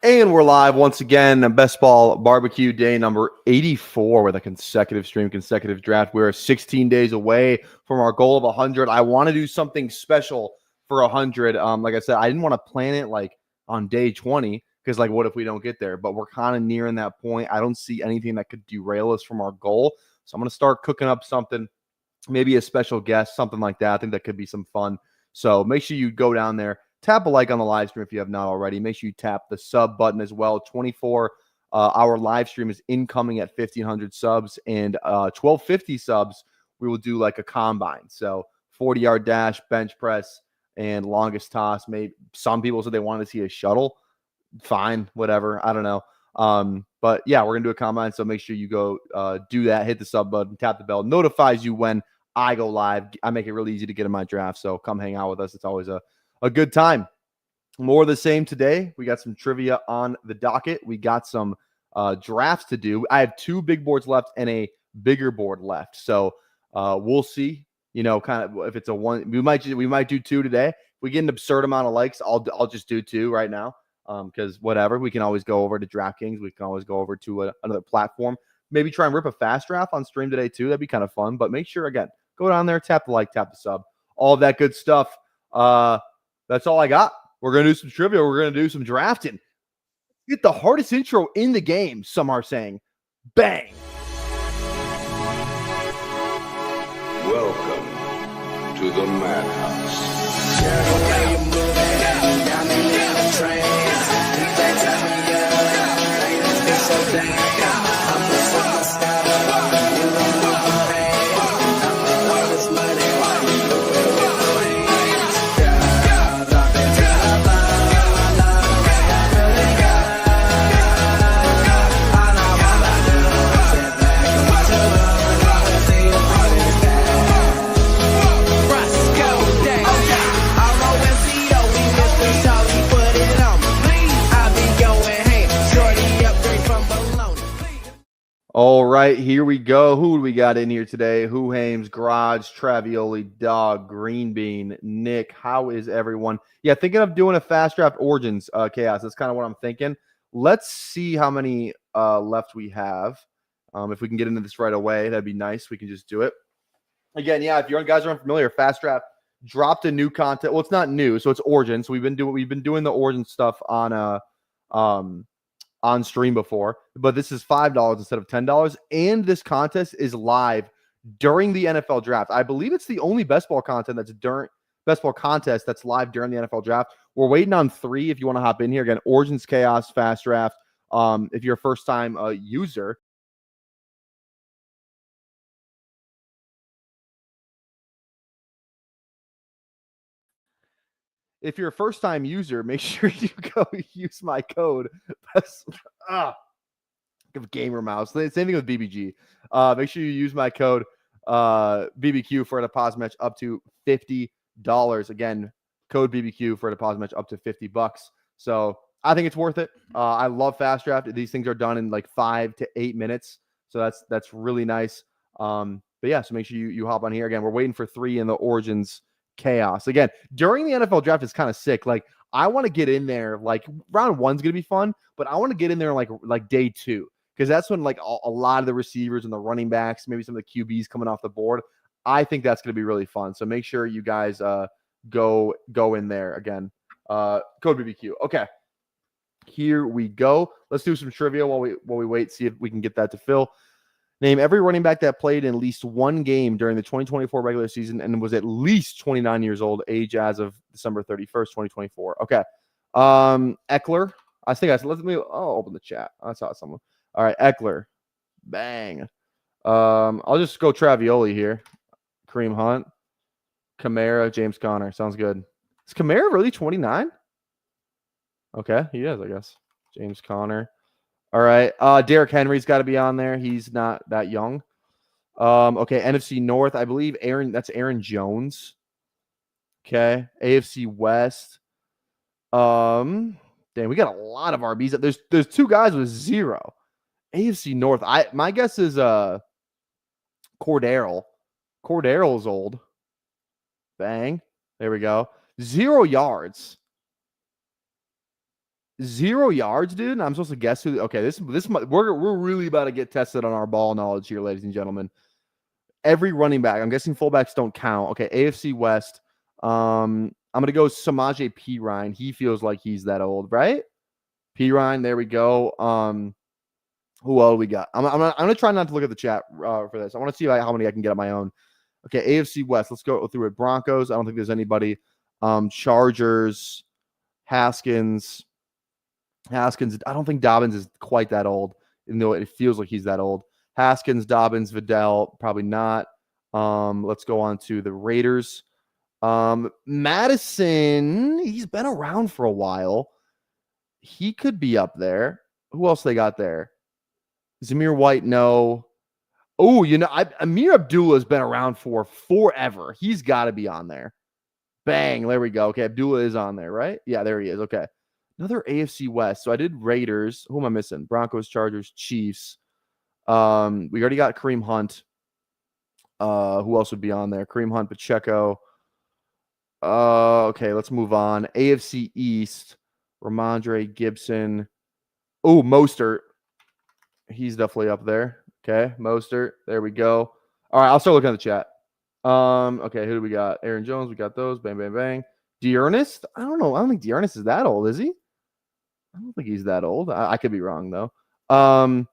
And we're live once again. Best Ball Barbecue Day number 84 with a consecutive stream, consecutive draft. We're 16 days away from our goal of 100. I want to do something special for 100. Like I said, I didn't want to plan it like on day 20 because like what if we don't get there? But we're kind of nearing that point. I don't see anything that could derail us from our goal. So I'm going to start cooking up something, maybe a special guest, something like that. I think that could be some fun. So make sure you go down there. Tap a like on the live stream if you have not already. Make sure you tap the sub button as well. 24-hour live stream is incoming at 1,500 subs. And 1,250 subs, we will do like a combine. So 40-yard dash, bench press, and longest toss. Maybe some people said they wanted to see a shuttle. Fine, whatever. I don't know. But yeah, we're going to do a combine. So make sure you go do that. Hit the sub button, tap the bell. Notifies you when I go live. I make it really easy to get in my draft. So come hang out with us. It's always a good time. More of the same today. We got some trivia on the docket. We got some drafts to do. I have 2 big boards left and a bigger board left. So we'll see, you know, kind of if it's a one, we might do 2 today. If we get an absurd amount of likes, I'll just do 2 right now. Because whatever, we can always go over to DraftKings. We can always go over to another platform. Maybe try and rip a fast draft on stream today too. That'd be kind of fun. But make sure, again, go down there, tap the like, tap the sub, all of that good stuff. That's all I got. We're going to do some trivia. We're going to do some drafting. Get the hardest intro in the game, some are saying. Bang. Welcome to the Madhouse. All right, here we go. Who do we got in here today? Who Hames, Garage, Travioli, Dog, Green Bean, Nick. How is everyone? Yeah, thinking of doing a fast draft Origins chaos. That's kind of what I'm thinking. Let's see how many left we have. If we can get into this right away, that'd be nice. We can just do it. Again, yeah, if you guys are unfamiliar, fast draft dropped a new content. Well, it's not new, so it's Origins. So we've been doing the Origin stuff on stream before, but this is $5 instead of $10. And this contest is live during the NFL draft. I believe it's the only best ball content best ball contest that's live during the NFL draft. We're waiting on 3 if you want to hop in here. Again, Origins Chaos Fast Draft. If you're a first-time user. If you're a first-time user, make sure you go use my code. Gamer mouse. Same thing with BBG. Make sure you use my code BBQ for a deposit match up to $50. Again, code BBQ for a deposit match up to $50. So I think it's worth it. I love fast draft. These things are done in like 5 to 8 minutes. So that's really nice. But yeah, so make sure you hop on here. Again, we're waiting for 3 in the Origins chaos. Again, during the NFL draft is kind of sick. Like I want to get in there, like round 1's gonna be fun, but I want to get in there like day 2, because that's when like a lot of the receivers and the running backs, maybe some of the QBs coming off the board. I think that's gonna be really fun. So make sure you guys go in there. Again, code BBQ. Okay, here we go. Let's do some trivia while we wait, see if we can get that to fill. Name every running back that played in at least 1 game during the 2024 regular season and was at least 29 years old, age as of December 31st, 2024. Okay. Eckler. I'll open the chat. I saw someone. All right, Eckler. Bang. I'll just go Travioli here. Kareem Hunt. Kamara, James Conner. Sounds good. Is Kamara really 29? Okay, he is, I guess. James Conner. All right. Derrick Henry's got to be on there. He's not that young. Okay, NFC North, I believe that's Aaron Jones. Okay. AFC West. Damn, we got a lot of RBs. There's 2 guys with 0. AFC North. My guess is Cordero. Cordero's old. Bang. There we go. 0 yards. 0 yards, dude. I'm supposed to guess who. Okay, we're really about to get tested on our ball knowledge here, ladies and gentlemen. Every running back. I'm guessing fullbacks don't count. Okay, AFC West. I'm gonna go Samaje Perine. He feels like he's that old, right? Perine. There we go. Who else we got? I'm gonna try not to look at the chat for this. I want to see how many I can get on my own. Okay, AFC West. Let's go through it. Broncos. I don't think there's anybody. Chargers. Haskins. I don't think Dobbins is quite that old, even though it feels like he's that old. Haskins, Dobbins, Vidal, probably not. Let's go on to the Raiders. Madison, he's been around for a while. He could be up there. Who else they got there? Zamir White, no. Oh, Amir Abdullah has been around for forever. He's got to be on there. Bang, there we go. Okay, Abdullah is on there, right? Yeah, there he is. Okay. Another AFC West. So I did Raiders. Who am I missing? Broncos, Chargers, Chiefs. We already got Kareem Hunt. Who else would be on there? Kareem Hunt, Pacheco. Okay, let's move on. AFC East. Ramondre, Gibson. Oh, Mostert. He's definitely up there. Okay, Mostert. There we go. All right, I'll start looking at the chat. Okay, who do we got? Aaron Jones. We got those. Bang, bang, bang. Dearness? I don't know. I don't think Dearness is that old, is he? I don't think he's that old. I could be wrong, though. Dalvin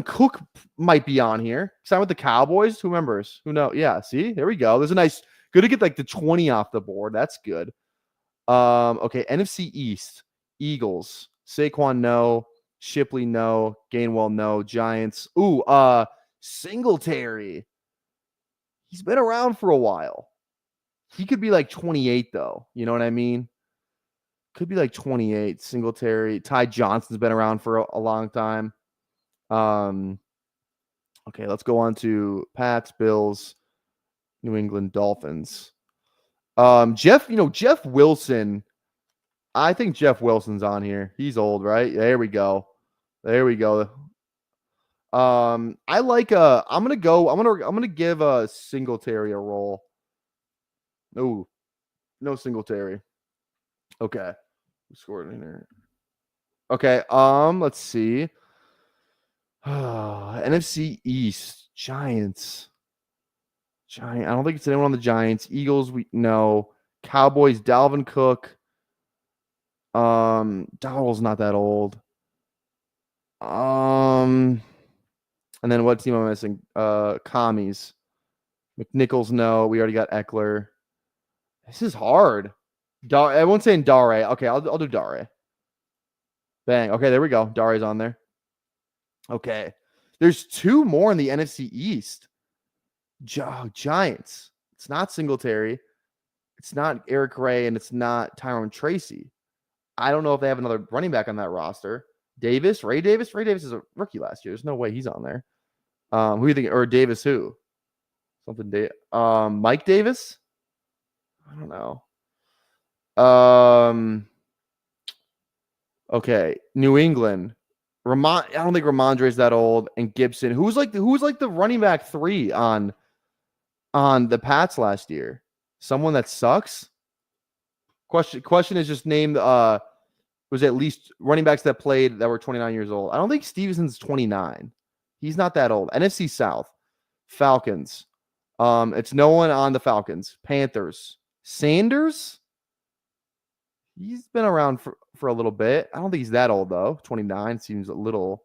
Cook might be on here. Signed with the Cowboys. Who remembers? Who knows? Yeah, see? There we go. There's a nice – good to get, like, the 20 off the board. That's good. Okay, NFC East. Eagles. Saquon, no. Shipley, no. Gainwell, no. Giants. Ooh, Singletary. He's been around for a while. He could be like 28, though. You know what I mean? Could be like 28. Singletary. Ty Johnson's been around for a long time. Okay, let's go on to Pats, Bills, New England Dolphins. Jeff Wilson. I think Jeff Wilson's on here. He's old, right? There we go. There we go. I'm gonna give a Singletary a roll. No Singletary. Okay. Who scored in there? Okay, let's see. NFC East. Giants. I don't think it's anyone on the Giants. Eagles, no. Cowboys, Dalvin Cook. Dowell's not that old. And then what team am I missing? Commies. McNichols, no. We already got Eckler. This is hard. Everyone's saying Dare. Okay, I'll do Dare. Bang. Okay, there we go. Dare's on there. Okay. There's two more in the NFC East. Giants. It's not Singletary. It's not Eric Ray, and it's not Tyrone Tracy. I don't know if they have another running back on that roster. Davis? Ray Davis? Ray Davis is a rookie last year. There's no way he's on there. Who do you think? Or Davis who? Mike Davis? I don't know. Okay. New England. I don't think Ramondre's that old. And Gibson. Who's like the running back 3 on the Pats last year? Someone that sucks? Question is just name was at least running backs that played that were 29 years old. I don't think Stevenson's 29. He's not that old. NFC South. Falcons. It's no one on the Falcons. Panthers. Sanders? He's been around for a little bit. I don't think he's that old, though. 29 seems a little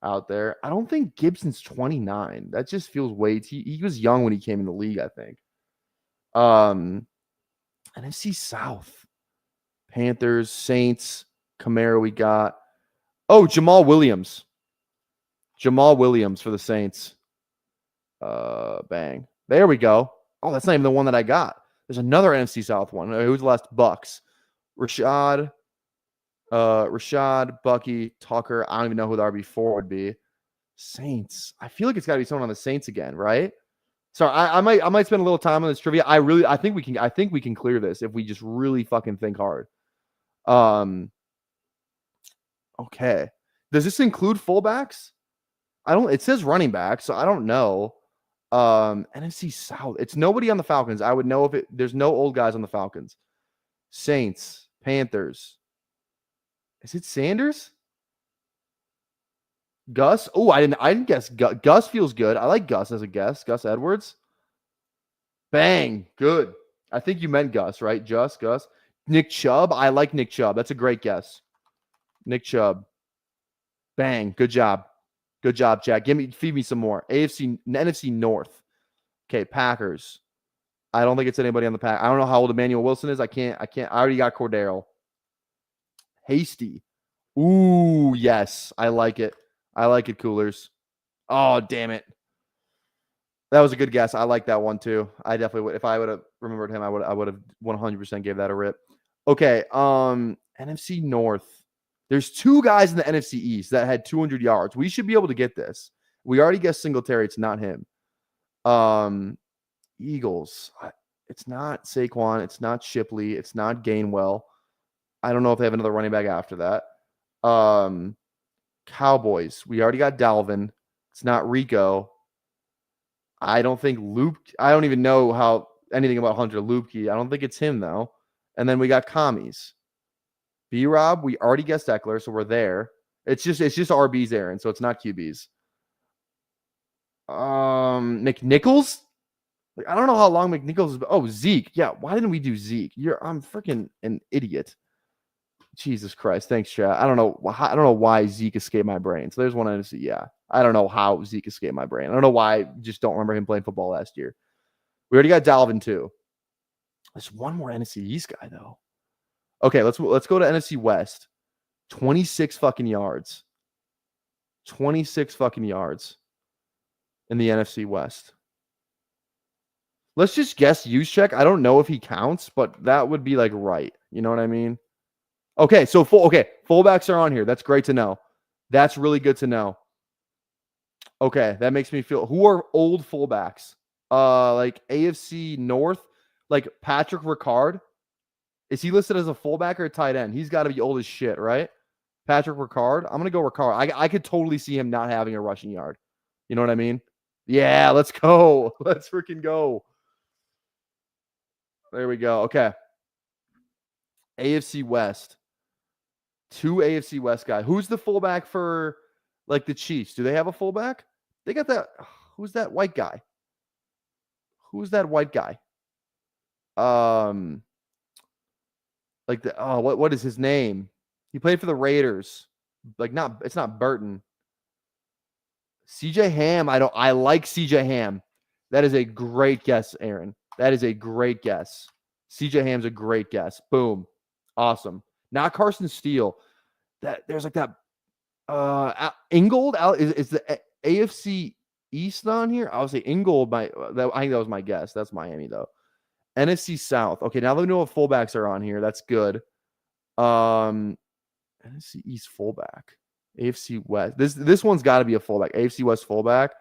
out there. I don't think Gibson's 29. That just feels way too... He was young when he came in the league, I think. NFC South. Panthers, Saints, Kamara we got. Oh, Jamal Williams. Jamal Williams for the Saints. Bang. There we go. Oh, that's not even the one that I got. There's another NFC South one. Who's the last? Bucks. Rashad, Bucky, Tucker. I don't even know who the RB4 would be. Saints. I feel like it's got to be someone on the Saints again, right? Sorry, I might spend a little time on this trivia. I think we can clear this if we just really fucking think hard. Okay. Does this include fullbacks? It says running back, so I don't know. NFC South. It's nobody on the Falcons. I would know there's no old guys on the Falcons. Saints, Panthers. Is it Sanders? Gus? Oh, I didn't guess. Gus feels good. I like Gus as a guess. Gus Edwards. Bang. Good. I think you meant Gus, right? Gus. Nick Chubb. I like Nick Chubb. That's a great guess. Nick Chubb. Bang. Good job. Good job, Jack. Feed me some more. NFC North. Okay, Packers. I don't think it's anybody on the pack. I don't know how old Emmanuel Wilson is. I already got Cordero. Hasty. Ooh, yes. I like it. I like it, Coolers. Oh, damn it. That was a good guess. I like that one too. I definitely would. If I would have remembered him, I would have 100% gave that a rip. Okay. NFC North. There's two guys in the NFC East that had 200 yards. We should be able to get this. We already guessed Singletary. It's not him. Eagles. It's not Saquon. It's not Shipley. It's not Gainwell. I don't know if they have another running back after that. Cowboys. We already got Dalvin. It's not Rico. I don't think Luke. I don't even know anything about Hunter Luebke. I don't think it's him though. And then we got Commies. B-Rob. We already guessed Eckler, so we're there. It's just RBs, Aaron. So it's not QBs. McNichols. I don't know how long McNichols is. Oh, Zeke. Yeah. Why didn't we do Zeke? I'm freaking an idiot. Jesus Christ. Thanks, chat. I don't know why Zeke escaped my brain. So there's one NFC. Yeah. I don't know how Zeke escaped my brain. I don't know why. I just don't remember him playing football last year. We already got Dalvin too. There's one more NFC East guy though. Okay, let's go to NFC West. 26 fucking yards. 26 fucking yards in the NFC West. Let's just guess Juszczyk. I don't know if he counts, but that would be like right. You know what I mean? Okay, so fullbacks are on here. That's great to know. That's really good to know. Okay, that makes me feel. Who are old fullbacks? Like AFC North, like Patrick Ricard. Is he listed as a fullback or a tight end? He's got to be old as shit, right? Patrick Ricard. I'm gonna go Ricard. I could totally see him not having a rushing yard. You know what I mean? Yeah, let's go. Let's freaking go. There we go. Okay. AFC West. Two AFC West guys. Who's the fullback for like the Chiefs? Do they have a fullback? They got that. Who's that white guy? Who's that white guy? Like what is his name? He played for the Raiders. It's not Burton. CJ Ham. I like CJ Ham. That is a great guess, Aaron. That is a great guess. CJ Ham's a great guess. Boom. Awesome. Not Carson Steele. There's like that Ingold is the AFC East on here? I'll say Ingold. I think that was my guess. That's Miami though. NFC South. Okay, now that we know what fullbacks are on here, that's good. NFC East fullback. AFC West. This one's got to be a fullback. AFC West fullback.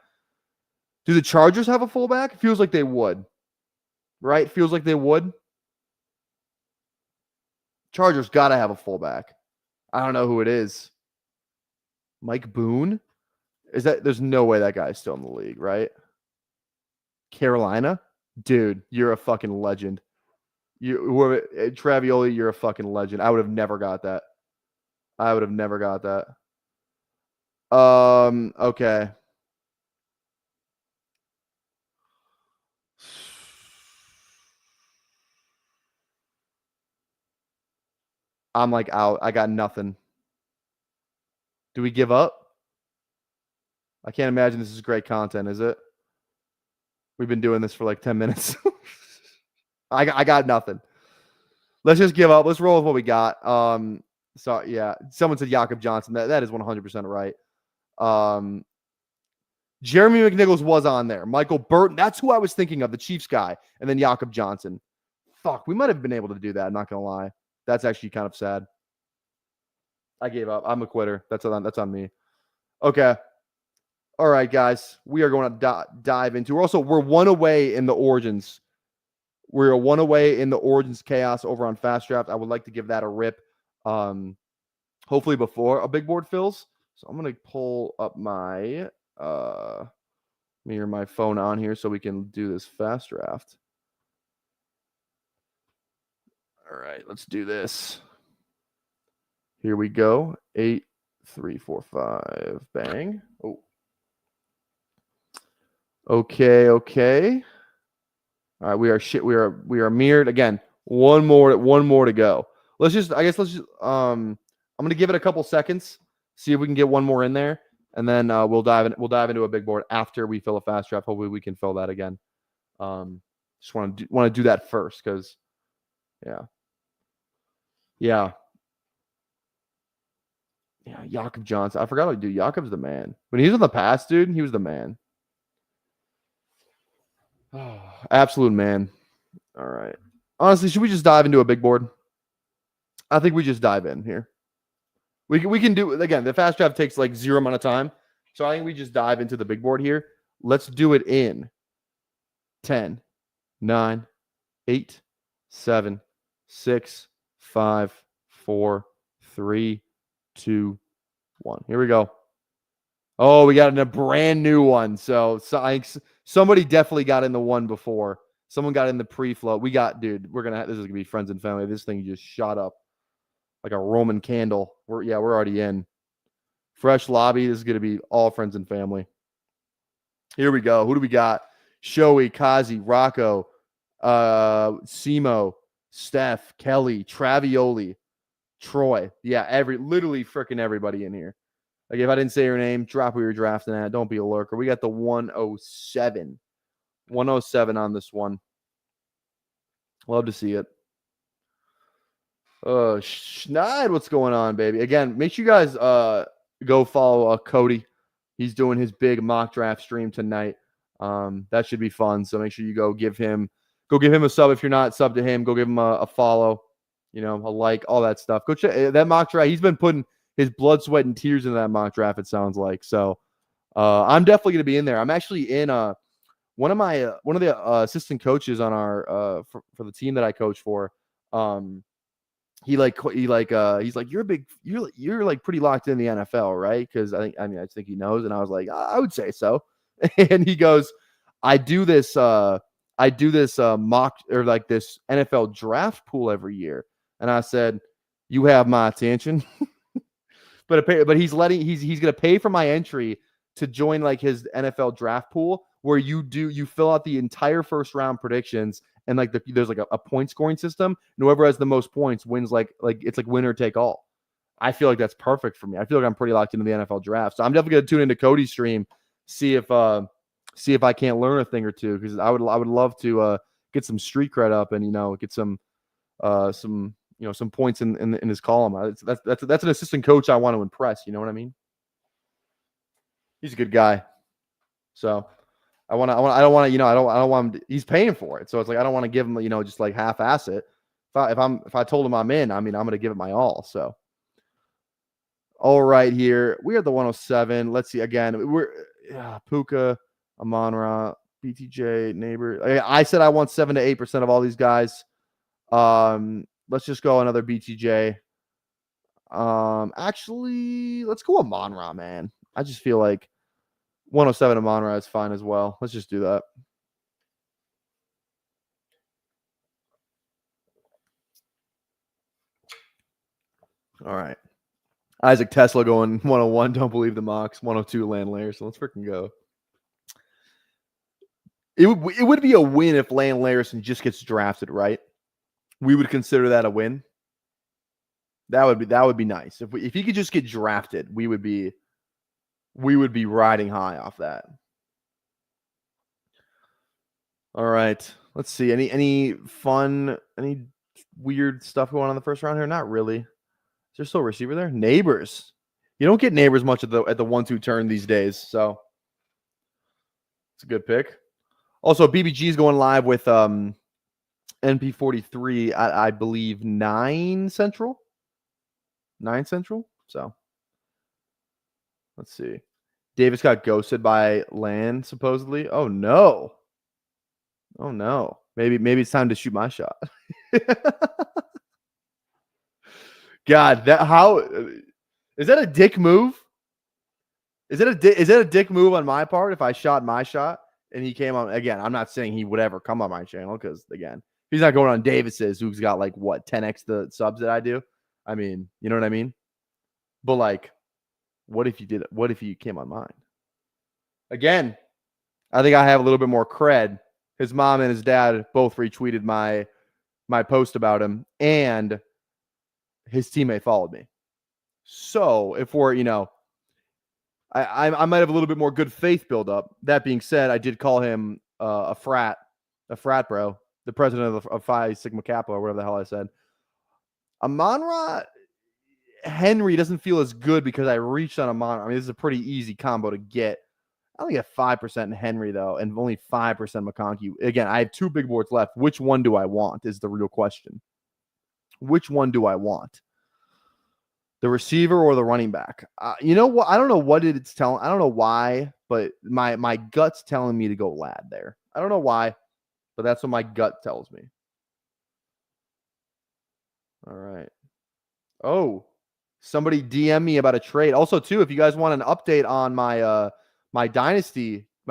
Do the Chargers have a fullback? It feels like they would. Right? Feels like they would. Chargers got to have a fullback. I don't know who it is. Mike Boone? There's no way that guy's still in the league, right? Carolina? Dude, you're a fucking legend. Travioli, you're a fucking legend. I would have never got that. Okay. I'm like out. I got nothing. Do we give up? I can't imagine this is great content, is it? We've been doing this for like 10 minutes. I got nothing. Let's just give up. Let's roll with what we got. So yeah, someone said Jakob Johnson. That is 100% right. Jeremy McNichols was on there. Michael Burton. That's who I was thinking of, the Chiefs guy. And then Jakob Johnson. Fuck, we might have been able to do that. I'm not gonna lie. That's actually kind of sad. I gave up. I'm a quitter. That's on me. Okay. All right, guys. We are going to dive into. We're one away in the Origins. We're one away in the Origins chaos over on Fast Draft. I would like to give that a rip. Hopefully before a big board fills. So I'm going to pull up my my phone on here so we can do this Fast Draft. All right, let's do this. Here we go. 8, 3, 4, 5. Bang. Oh. Okay. All right, we are mirrored again. One more to go. Let's just I'm gonna give it a couple seconds, see if we can get one more in there, and then we'll dive into a big board after we fill a fast draft. Hopefully we can fill that again. Just want to do that first because yeah. Jakob Johnson. I forgot how to do. Jakob's the man. When he was in the past, dude, he was the man. Oh, absolute man. All right. Honestly, should we just dive into a big board? I think we just dive in here. We can do again. The fast draft takes like 0 amount of time, so I think we just dive into the big board here. Let's do it in 10, 9, 8, 7, 6, 5, 4, 3, 2, 1. Here we go. Oh, we got a brand new one. So I think somebody definitely got in the one before. Someone got in the pre-flow. We got, dude, this is gonna be friends and family. This thing just shot up like a Roman candle. We're already in. Fresh lobby. This is gonna be all friends and family. Here we go. Who do we got? Shoei, Kazi, Rocco, Simo, Steph, Kelly, Travioli, Troy. Yeah, literally freaking everybody in here. Like, if I didn't say your name, drop who you're drafting at. Don't be a lurker. We got the 107. 107 on this one. Love to see it. Schneid, what's going on, baby? Again, make sure you guys go follow Cody. He's doing his big mock draft stream tonight. That should be fun. So make sure you go give him a sub. If you're not sub to him, go give him a follow, a like, all that stuff. Go check that mock draft. He's been putting his blood, sweat, and tears into that mock draft, it sounds like. So I'm definitely going to be in there. I'm actually in one of the assistant coaches on our for the team that I coach for. He's like you're like pretty locked in the NFL, right? Because I think he knows, and I was like, I would say so. And he goes, I do this mock or like this NFL draft pool every year, and I said, you have my attention. But he's gonna pay for my entry to join like his NFL draft pool, where you fill out the entire first round predictions, and like there's like a point scoring system, and whoever has the most points wins. Like it's like winner take all. I feel like that's perfect for me. I feel like I'm pretty locked into the NFL draft, so I'm definitely gonna tune into Cody's stream, see if I can't learn a thing or two, because I would love to get some street cred up and get some points in his column. That's an assistant coach I want to impress. You know what I mean? He's a good guy. So I don't want him. He's paying for it, so it's like I don't want to give him just like half-ass it. If I told him I'm in, I'm going to give it my all. So all right, here we are the 107. Let's see again. We're Puka, Amon-Ra, BTJ, Neighbor. I said I want 7 to 8% of all these guys. Let's just go another BTJ. Actually, let's go Amon-Ra, man. I just feel like 107 Amon-Ra is fine as well. Let's just do that. All right. Isaac Tesla going 101. Don't believe the mocks. 102 Landlayer. So let's freaking go. It would be a win if Landlayerson just gets drafted, right? We would consider that a win. That would be nice. If he could just get drafted, we would be riding high off that. All right. Let's see. Any fun, any weird stuff going on in the first round here? Not really. Is there still a receiver there? Neighbors. You don't get Neighbors much at the 1-2 turn these days, so it's a good pick. Also, BBG is going live with NP43 at, I believe, 9 Central. 9 Central. So let's see. Davis got ghosted by Land, supposedly. Oh no. Oh no. Maybe it's time to shoot my shot. God, how is that a dick move? Is that a dick move on my part if I shot my shot and he came on again? I'm not saying he would ever come on my channel because again, he's not going on Davis's, who's got like what 10x the subs that I do. I mean, you know what I mean? But like, what if you did it? What if you came on mine? Again, I think I have a little bit more cred. His mom and his dad both retweeted my post about him, and his teammate followed me. So if we're, I might have a little bit more good faith build up. That being said, I did call him a frat bro, the president of Phi Sigma Kappa or whatever the hell I said. Amon-Ra Henry doesn't feel as good because I reached on Amon. I mean, this is a pretty easy combo to get. I only get 5% in Henry, though, and only 5% McConkey. Again, I have 2 big boards left. Which one do I want is the real question. Which one do I want? The receiver or the running back? You know what? I don't know what it's telling. I don't know why, but my gut's telling me to go Lad there. I don't know why, but that's what my gut tells me. All right. Oh, somebody DM me about a trade. Also, too, if you guys want an update on my my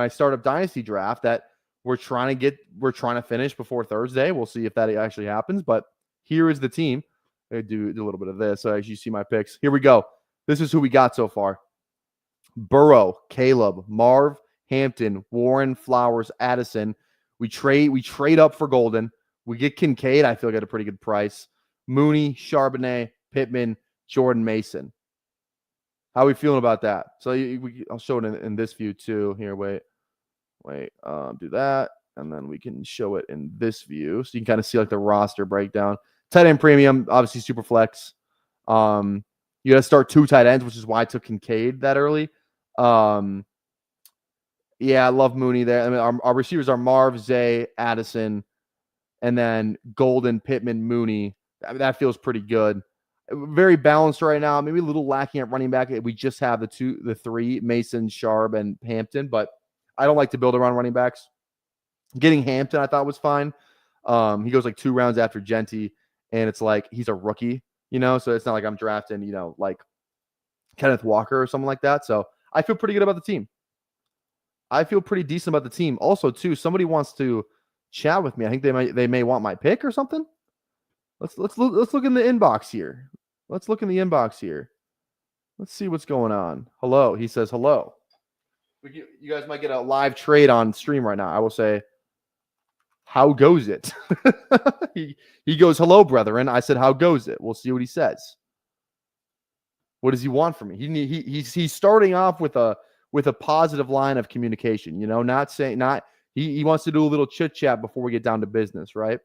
startup dynasty draft that we're trying to finish before Thursday. We'll see if that actually happens. But here is the team. I do a little bit of this. So as you see my picks, here we go. This is who we got so far: Burrow, Caleb, Marv, Hampton, Warren, Flowers, Addison. We trade up for Golden. We get Kincaid. I feel like at a pretty good price. Mooney, Charbonnet, Pittman, Jordan Mason. How are we feeling about that? So I'll show it in this view too. Here, wait. Do that, and then we can show it in this view, so you can kind of see like the roster breakdown. Tight end premium, obviously super flex. You got to start 2 tight ends, which is why I took Kincaid that early. Yeah, I love Mooney there. I mean, our receivers are Marv, Zay, Addison, and then Golden, Pittman, Mooney. I mean, that feels pretty good. Very balanced right now. Maybe a little lacking at running back. We just have the 3, Mason, Sharp, and Hampton, but I don't like to build around running backs. Getting Hampton, I thought was fine. He goes like 2 rounds after Genty, and it's like he's a rookie, so it's not like I'm drafting, like Kenneth Walker or something like that. So I feel pretty good about the team. I feel pretty decent about the team. Also, too, somebody wants to chat with me. I think they may want my pick or something. Let's look in the inbox here. Let's look in the inbox here. Let's see what's going on. Hello. He says hello. You guys might get a live trade on stream right now. I will say, how goes it? he goes, hello, brethren. I said, how goes it? We'll see what he says. What does he want from me? He's starting off with a positive line of communication. He wants to do a little chit chat before we get down to business, right?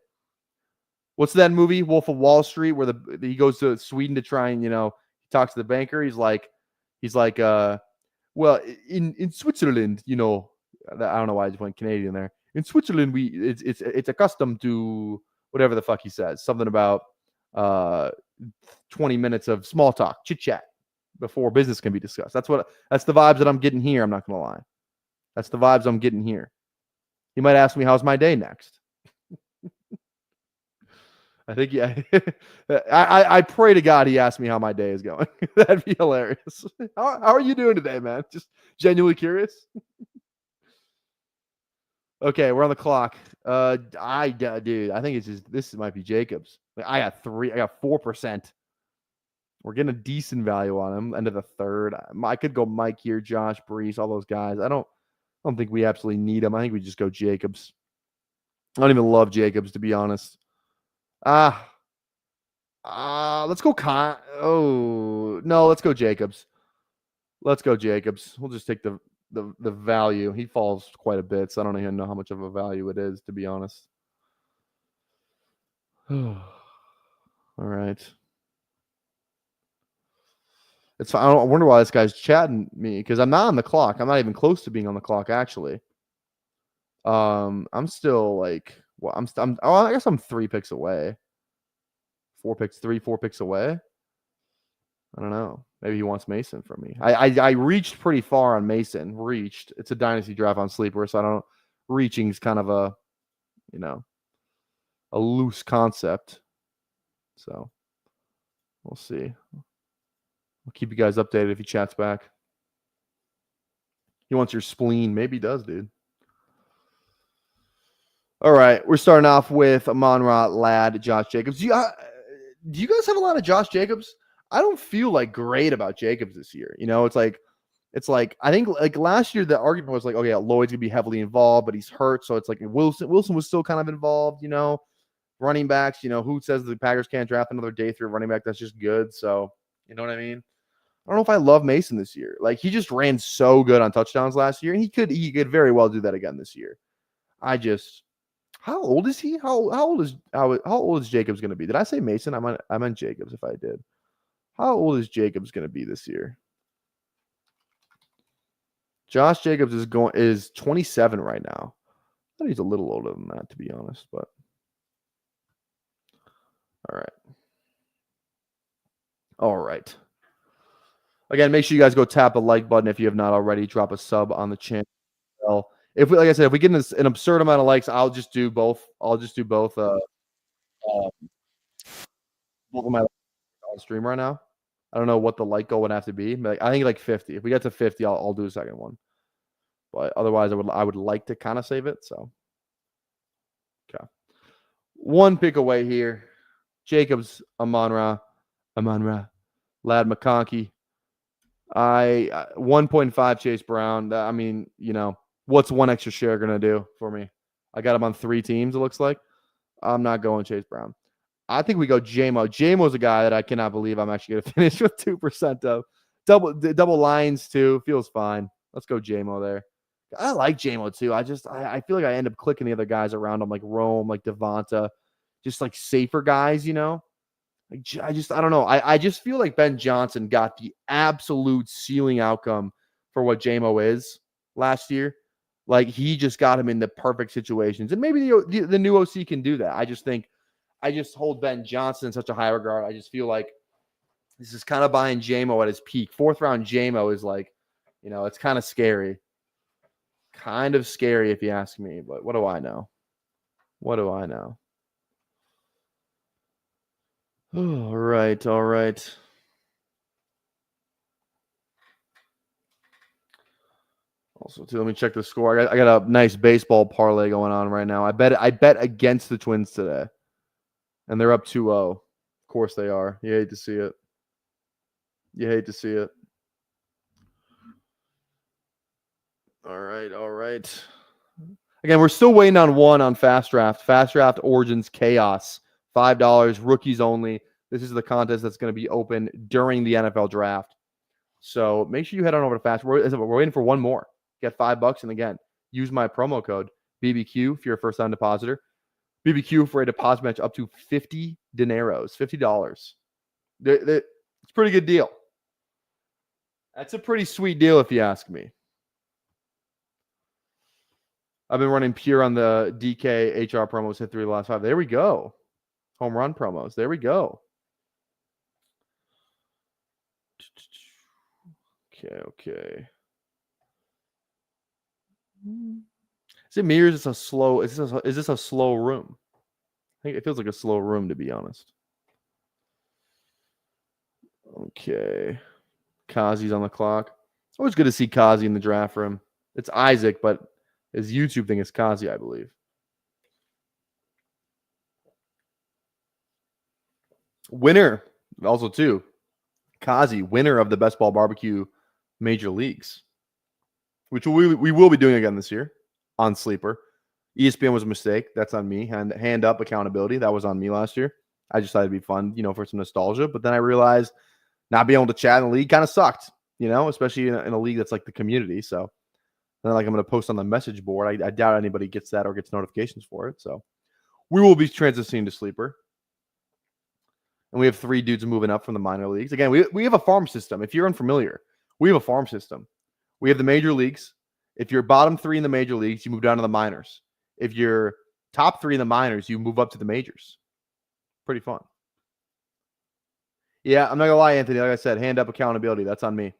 What's that movie, Wolf of Wall Street, where he goes to Sweden to try and, he talks to the banker. He's like, well, in Switzerland, I don't know why I just went Canadian there. In Switzerland, it's accustomed to whatever the fuck he says. Something about 20 minutes of small talk, chit chat before business can be discussed. That's the vibes that I'm getting here. I'm not gonna lie. That's the vibes I'm getting here. He might ask me, how's my day next? I think, yeah. I pray to God he asked me how my day is going. That'd be hilarious. How are you doing today, man? Just genuinely curious. Okay, we're on the clock. Dude, I think this might be Jacobs. I got 4%. We're getting a decent value on him. End of the 3rd. I could go Mike here, Josh, Brees, all those guys. I don't think we absolutely need him. I think we just go Jacobs. I don't even love Jacobs, to be honest. Let's go let's go Jacobs. Let's go Jacobs. We'll just take the value. He falls quite a bit, so I don't even know how much of a value it is, to be honest. All right. It's fine. I wonder why this guy's chatting me, because I'm not on the clock. I'm not even close to being on the clock, actually. I'm still like, well, I guess I'm 3 picks away. 4 picks away. I don't know. Maybe he wants Mason from me. I reached pretty far on Mason. It's a dynasty draft on Sleeper, so I don't. Reaching is kind of a loose concept. So we'll see. I'll keep you guys updated if he chats back. He wants your spleen. Maybe he does, dude. All right, we're starting off with Amon-Ra, Lad, Josh Jacobs. Do you guys have a lot of Josh Jacobs? I don't feel like great about Jacobs this year. It's like I think like last year the argument was like, oh yeah, Lloyd's gonna be heavily involved, but he's hurt, so it's like Wilson was still kind of involved. Running backs. Who says the Packers can't draft another day 3 running back that's just good? So you know what I mean. I don't know if I love Mason this year. Like he just ran so good on touchdowns last year, and he could very well do that again this year. How old is he? How old is Jacobs going to be? Did I say Mason? I meant Jacobs if I did. How old is Jacobs going to be this year? Josh Jacobs is 27 right now. I thought he's a little older than that, to be honest, but all right. All right. Again, make sure you guys go tap the like button if you have not already. Drop a sub on the channel. Like I said, if we get an absurd amount of likes, I'll just do both. Both of my on stream right now. I don't know what the like goal would have to be, but I think like 50. If we get to 50, I'll do a second one. But otherwise, I would like to kind of save it. So, okay, one pick away here. Jacobs, Amon-Ra, Lad McConkey. 1.5 Chase Brown. I mean, what's one extra share gonna do for me? I got him on 3 teams. It looks like I'm not going Chase Brown. I think we go JMO. JMO's a guy that I cannot believe I'm actually going to finish with 2% of. Double lines, too. Feels fine. Let's go JMO there. I like JMO, too. I feel like I end up clicking the other guys around him, like Rome, like Devonta, just like safer guys, I don't know. I just feel like Ben Johnson got the absolute ceiling outcome for what JMO is last year. Like, he just got him in the perfect situations. And maybe the new OC can do that. I just hold Ben Johnson in such a high regard. I just feel like this is kind of buying JMO at his peak. 4th round JMO is like, it's kind of scary. Kind of scary if you ask me, but what do I know? All right. Also, too, let me check the score. I got a nice baseball parlay going on right now. I bet against the Twins today. And they're up 2-0. Of course they are. You hate to see it. All right. Again, we're still waiting on one on Fast Draft. Fast Draft Origins Chaos. $5, rookies only. This is the contest that's going to be open during the NFL draft. So make sure you head on over to Fast. We're waiting for one more. Get $5. And again, use my promo code BBQ if you're a first-time depositor. BBQ for a deposit match up to 50 dineros, $50. It's a pretty good deal. That's a pretty sweet deal if you ask me. I've been running pure on the DK HR promos, hit 3 of the last 5. There we go. Home run promos. There we go. Okay. Is it me or is this a slow? Is this a slow room? I think it feels like a slow room, to be honest. Okay. Kazi's on the clock. Always good to see Kazi in the draft room. It's Isaac, but his YouTube thing is Kazi, I believe. Winner, also too, Kazi, winner of the Best Ball Barbecue Major Leagues, which we will be doing again this year on Sleeper. ESPN was a mistake. That's on me. Hand up accountability. That was on me last year. I just thought it'd be fun, for some nostalgia. But then I realized not being able to chat in the league kind of sucked, especially in a league that's like the community. So then I'm going to post on the message board. I doubt anybody gets that or gets notifications for it. So we will be transitioning to Sleeper. And we have 3 dudes moving up from the minor leagues. Again, we have a farm system. If you're unfamiliar, we have a farm system. We have the major leagues. If you're bottom 3 in the major leagues, you move down to the minors. If you're top 3 in the minors, you move up to the majors. Pretty fun. Yeah, I'm not going to lie, Anthony. Like I said, hand up accountability. That's on me.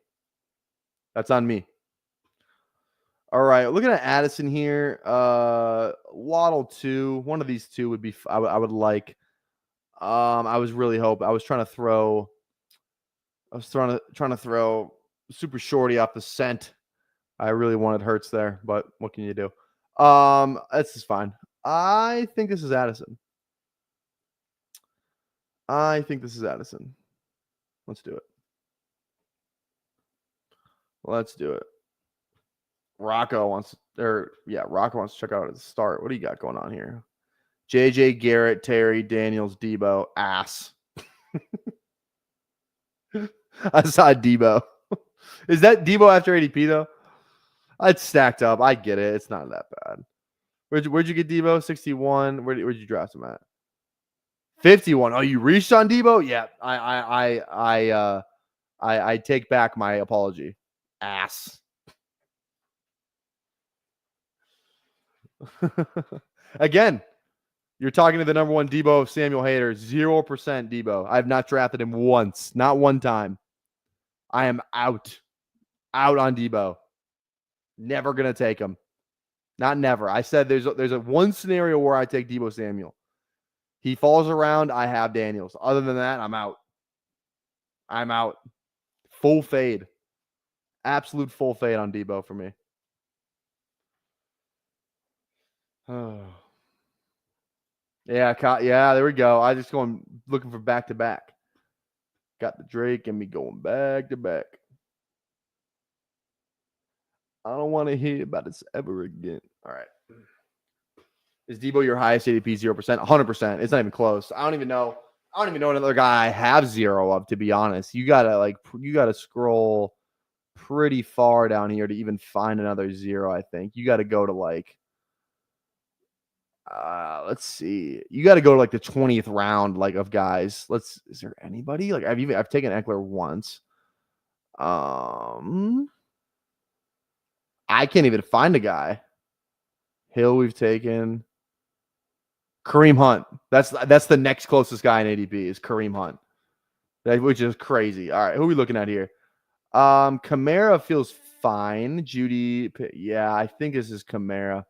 All right, looking at Addison here. Waddle 2. One of these 2 would be I would like. I was really hoping. I was trying to throw super shorty off the scent. I really wanted Hurts there, but what can you do? This is fine. I think this is Addison. Let's do it. Let's do it. Rocco wants to check out at the start. What do you got going on here? JJ, Garrett, Terry, Daniels, Debo, ass. I saw Debo. Is that Debo after ADP though? It's stacked up. I get it. It's not that bad. Where'd you get Debo? 61. Where'd you draft him at? 51. Oh, you reached on Debo? Yeah. I take back my apology. Ass. Again, you're talking to the number one Debo, Samuel Hader. 0% Debo. I have not drafted him once. Not one time. I am out. Out on Debo. Never going to take him. Not never. I said there's a one scenario where I take Debo Samuel. He falls around, I have Daniels. Other than that, I'm out. I'm out. Full fade. Absolute full fade on Debo for me. Yeah, there we go. I just going looking for back to back. Got the Drake and me going back to back. I don't want to hear about this ever again. All right. Is Debo your highest ADP? 0%? 100%. It's not even close. I don't even know another guy I have 0 of, to be honest. You gotta scroll pretty far down here to even find another 0, I think. You gotta go to like let's see. You got to go to like the 20th round, like of guys. Is there anybody? Like I've taken Eckler once. I can't even find a guy. Hill we've taken. Kareem Hunt. That's the next closest guy in ADP is Kareem Hunt. Which is crazy. All right, who are we looking at here? Kamara feels fine. Judy, yeah, I think this is Kamara.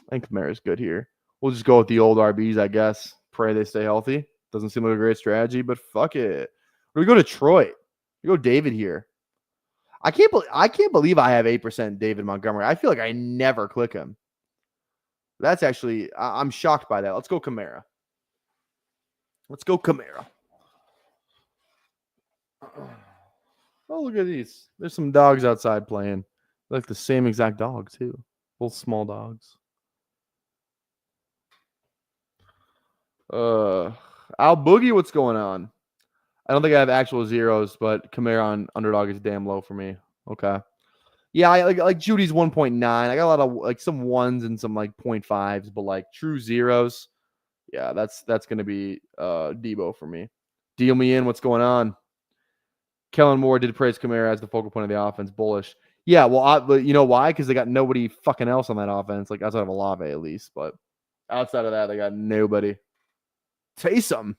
I think Kamara's good here. We'll just go with the old RBs, I guess. Pray they stay healthy. Doesn't seem like a great strategy, but fuck it. We go to Detroit. We go David here. I can't believe I have 8% David Montgomery. I feel like I never click him. That's actually, I'm shocked by that. Let's go Kamara. Oh, look at these. There's some dogs outside playing. Like the same exact dog, too. Both small dogs. Al Boogie, what's going on? I don't think I have actual 0s, but Kamara on underdog is damn low for me. Okay. Yeah, I like Judy's 1.9. I got a lot of like some 1s and some like 0.5s, but like true 0s. Yeah, that's gonna be Debo for me. Deal me in. What's going on? Kellen Moore did praise Kamara as the focal point of the offense. Bullish. Yeah, well, you know why? Because they got nobody fucking else on that offense, like outside of Olave at least. But outside of that, they got nobody. Taysom.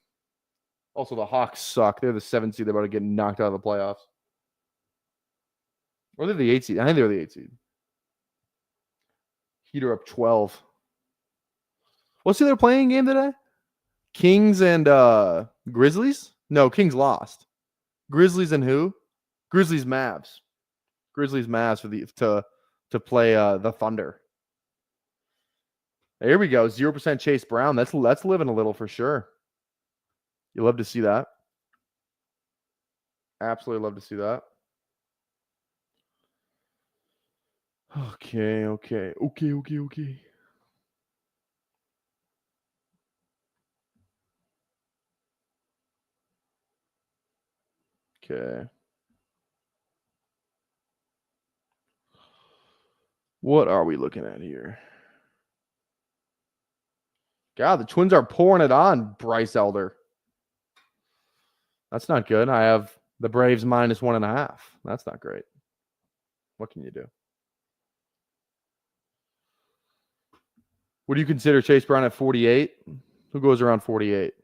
Also, the Hawks suck. They're the 7th seed. They're about to get knocked out of the playoffs. Or they're the 8th seed. I think they're the 8th seed. Heater up 12. What's the other playing game today? Kings and Grizzlies? No, Kings lost. Grizzlies and who? Grizzlies Mavs. Grizzlies Mavs for to play the Thunder. There we go. 0% Chase Brown. That's living a little for sure. You love to see that. Absolutely love to see that. Okay. Okay. What are we looking at here? God, the Twins are pouring it on Bryce Elder. That's not good. I have the Braves -1.5. That's not great. What can you do? Would you consider Chase Brown at 48? Who goes around 48?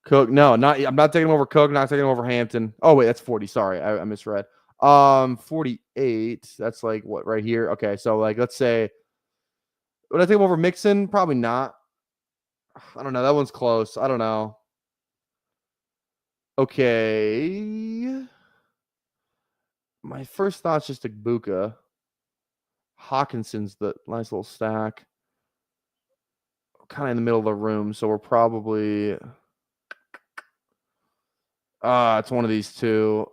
Cook. No, I'm not taking him over Cook. Not taking him over Hampton. Oh, wait, that's 40. Sorry, I misread. 48. That's like what right here. Okay, so like let's say, would I take him over Mixon? Probably not. I don't know. That one's close. I don't know. Okay. My first thought's just Ibuka. Hawkinson's the nice little stack. Kind of in the middle of the room, so we're probably. It's one of these two.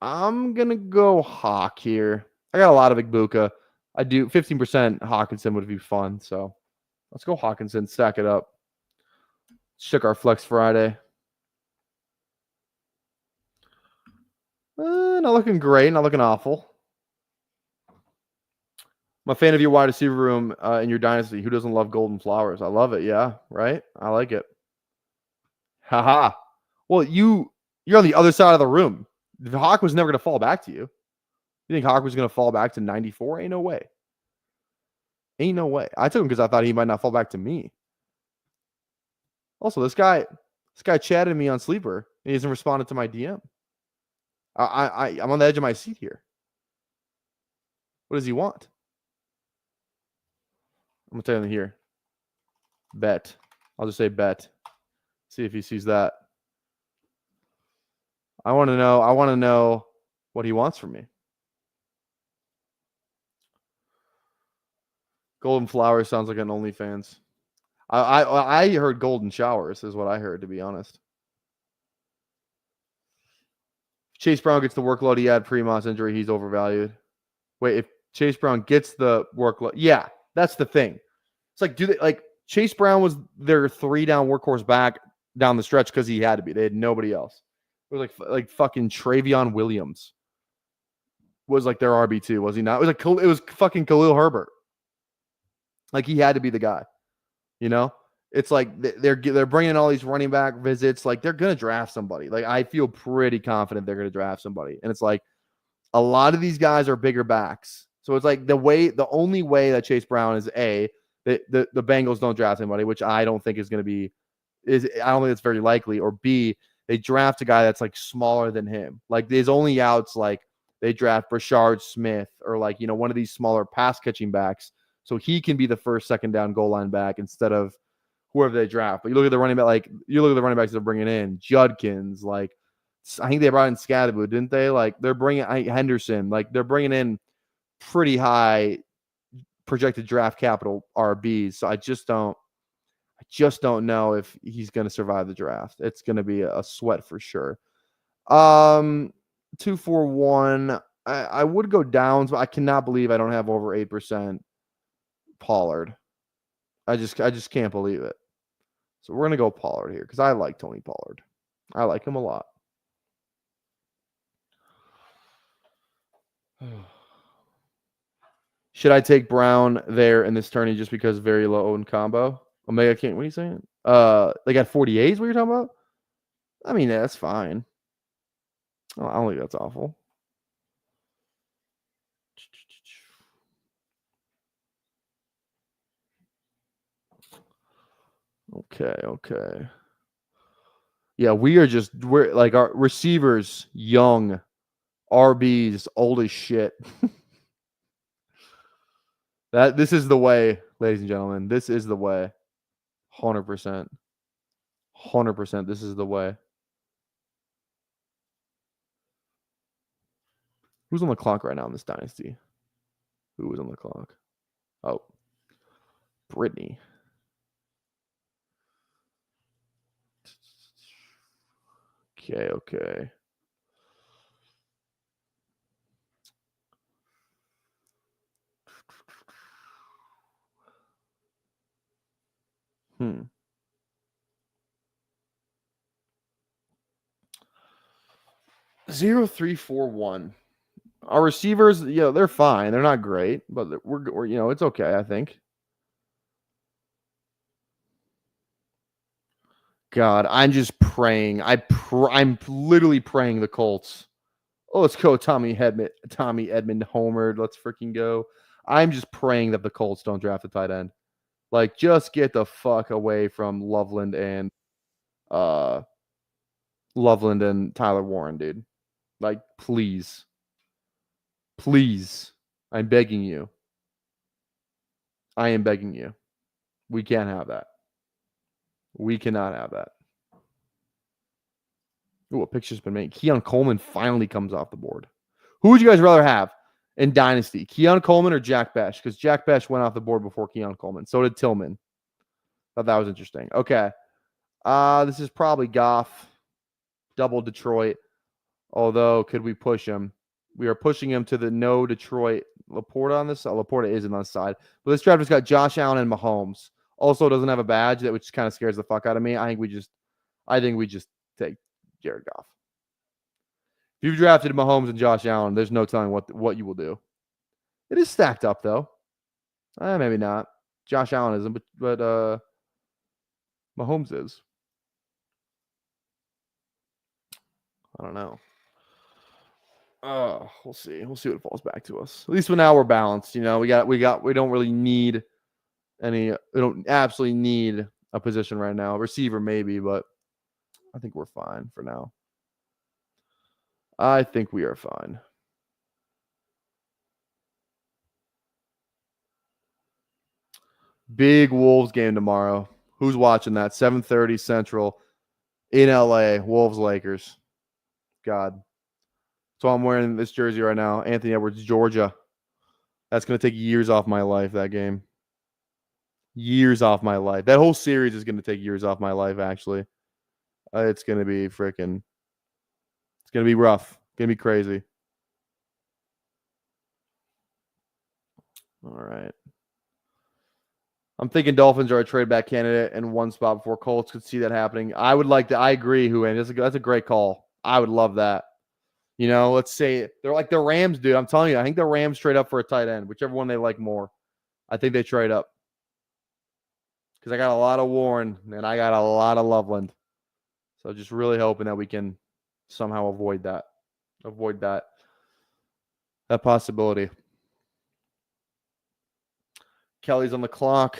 I'm going to go Hawk here. I got a lot of Igbuka. I do 15% Hawkinson would be fun. So let's go Hawkinson. Stack it up. Check our Flex Friday. Not looking great. Not looking awful. I'm a fan of your wide receiver room in your dynasty. Who doesn't love golden flowers? I love it. Yeah, right? I like it. Haha. Well, you're on the other side of the room. The Hawk was never going to fall back to you. You think Hawk was going to fall back to 94? Ain't no way. Ain't no way. I took him because I thought he might not fall back to me. Also, this guy chatted me on Sleeper. And he hasn't responded to my DM. I'm on the edge of my seat here. What does he want? I'm going to tell him here. Bet. I'll just say bet. See if he sees that. I want to know what he wants from me. Golden flowers sounds like an OnlyFans. I heard golden showers is what I heard, to be honest. If Chase Brown gets the workload he had pre-Moss injury, he's overvalued. Wait, if Chase Brown gets the workload, yeah, that's the thing. It's like, Chase Brown was their 3-down workhorse back down the stretch because he had to be. They had nobody else. It was like fucking Travion Williams was like their RB2, was he not? It was fucking Khalil Herbert. Like he had to be the guy. You know, it's like they're bringing in all these running back visits. Like they're gonna draft somebody. Like I feel pretty confident they're gonna draft somebody. And it's like a lot of these guys are bigger backs. So it's like the only way that Chase Brown is the Bengals don't draft anybody, which I don't think is gonna be I don't think it's very likely. Or B, they draft a guy that's like smaller than him. Like there's only outs like they draft Brashard Smith or like one of these smaller pass catching backs. So he can be the first, second down goal line back instead of whoever they draft. But you look at the running back, you look at the running backs they're bringing in, Judkins, like I think they brought in Scadaboo, didn't they? Like they're bringing Henderson, like they're bringing in pretty high projected draft capital RBs. So I just don't know if he's going to survive the draft. It's going to be a sweat for sure. 2-4-1. I would go Downs, but I cannot believe I don't have over 8%. Pollard. I just can't believe it. So we're going to go Pollard here because I like Tony Pollard. I like him a lot. Should I take Brown there in this tourney just because very low in combo? Omega King, what are you saying? They got 48s, what you're talking about? I mean, that's fine. I don't think that's awful. Okay. Yeah, we're like our receivers, young, RBs, old as shit. This is the way, ladies and gentlemen. This is the way. 100%. 100%. This is the way. Who's on the clock right now in this dynasty? Who is on the clock? Oh, Brittany. Okay. Hmm. 0-3-4-1. Our receivers, they're fine. They're not great, but we're it's okay, I think. God, I'm just praying. I'm literally praying the Colts. Oh, let's go, Tommy Edmond homered. Let's freaking go. I'm just praying that the Colts don't draft a tight end. Like, just get the fuck away from Loveland and Tyler Warren, dude. Like, please. Please. I'm begging you. I am begging you. We can't have that. We cannot have that. Ooh, a picture's been made. Keon Coleman finally comes off the board. Who would you guys rather have in Dynasty? Keon Coleman or Jack Besh? Because Jack Besh went off the board before Keon Coleman. So did Tillman. Thought that was interesting. Okay. This is probably Goff. double Detroit. Although, could we push him? We are pushing him to the no Detroit. Laporta on this side. Laporta isn't on the side. But this draft has got Josh Allen and Mahomes. Also doesn't have a badge, which kind of scares the fuck out of me. I think we just take Jared Goff. If you've drafted Mahomes and Josh Allen, there's no telling what you will do. It is stacked up, though. Maybe not. Josh Allen isn't, but Mahomes is. I don't know. We'll see. We'll see what falls back to us. At least for now, we're balanced. You know, we don't really need any. We don't absolutely need a position right now. Receiver maybe, but I think we're fine for now. I think we are fine. Big Wolves game tomorrow. Who's watching that? 7:30 Central in LA. Wolves Lakers. God. So I'm wearing this jersey right now. Anthony Edwards, Georgia. That's going to take years off my life, that game. Years off my life. That whole series is going to take years off my life, actually. It's going to be freaking. It's going to be rough. It's going to be crazy. All right. I'm thinking Dolphins are a trade back candidate and one spot before Colts could see that happening. I would like to. I agree, that's a great call. I would love that. You know, let's say they're like the Rams, dude. I'm telling you, I think the Rams trade up for a tight end, whichever one they like more. I think they trade up. Because I got a lot of Warren and I got a lot of Loveland. So just really hoping that we can somehow avoid that. Avoid that possibility. Kelly's on the clock.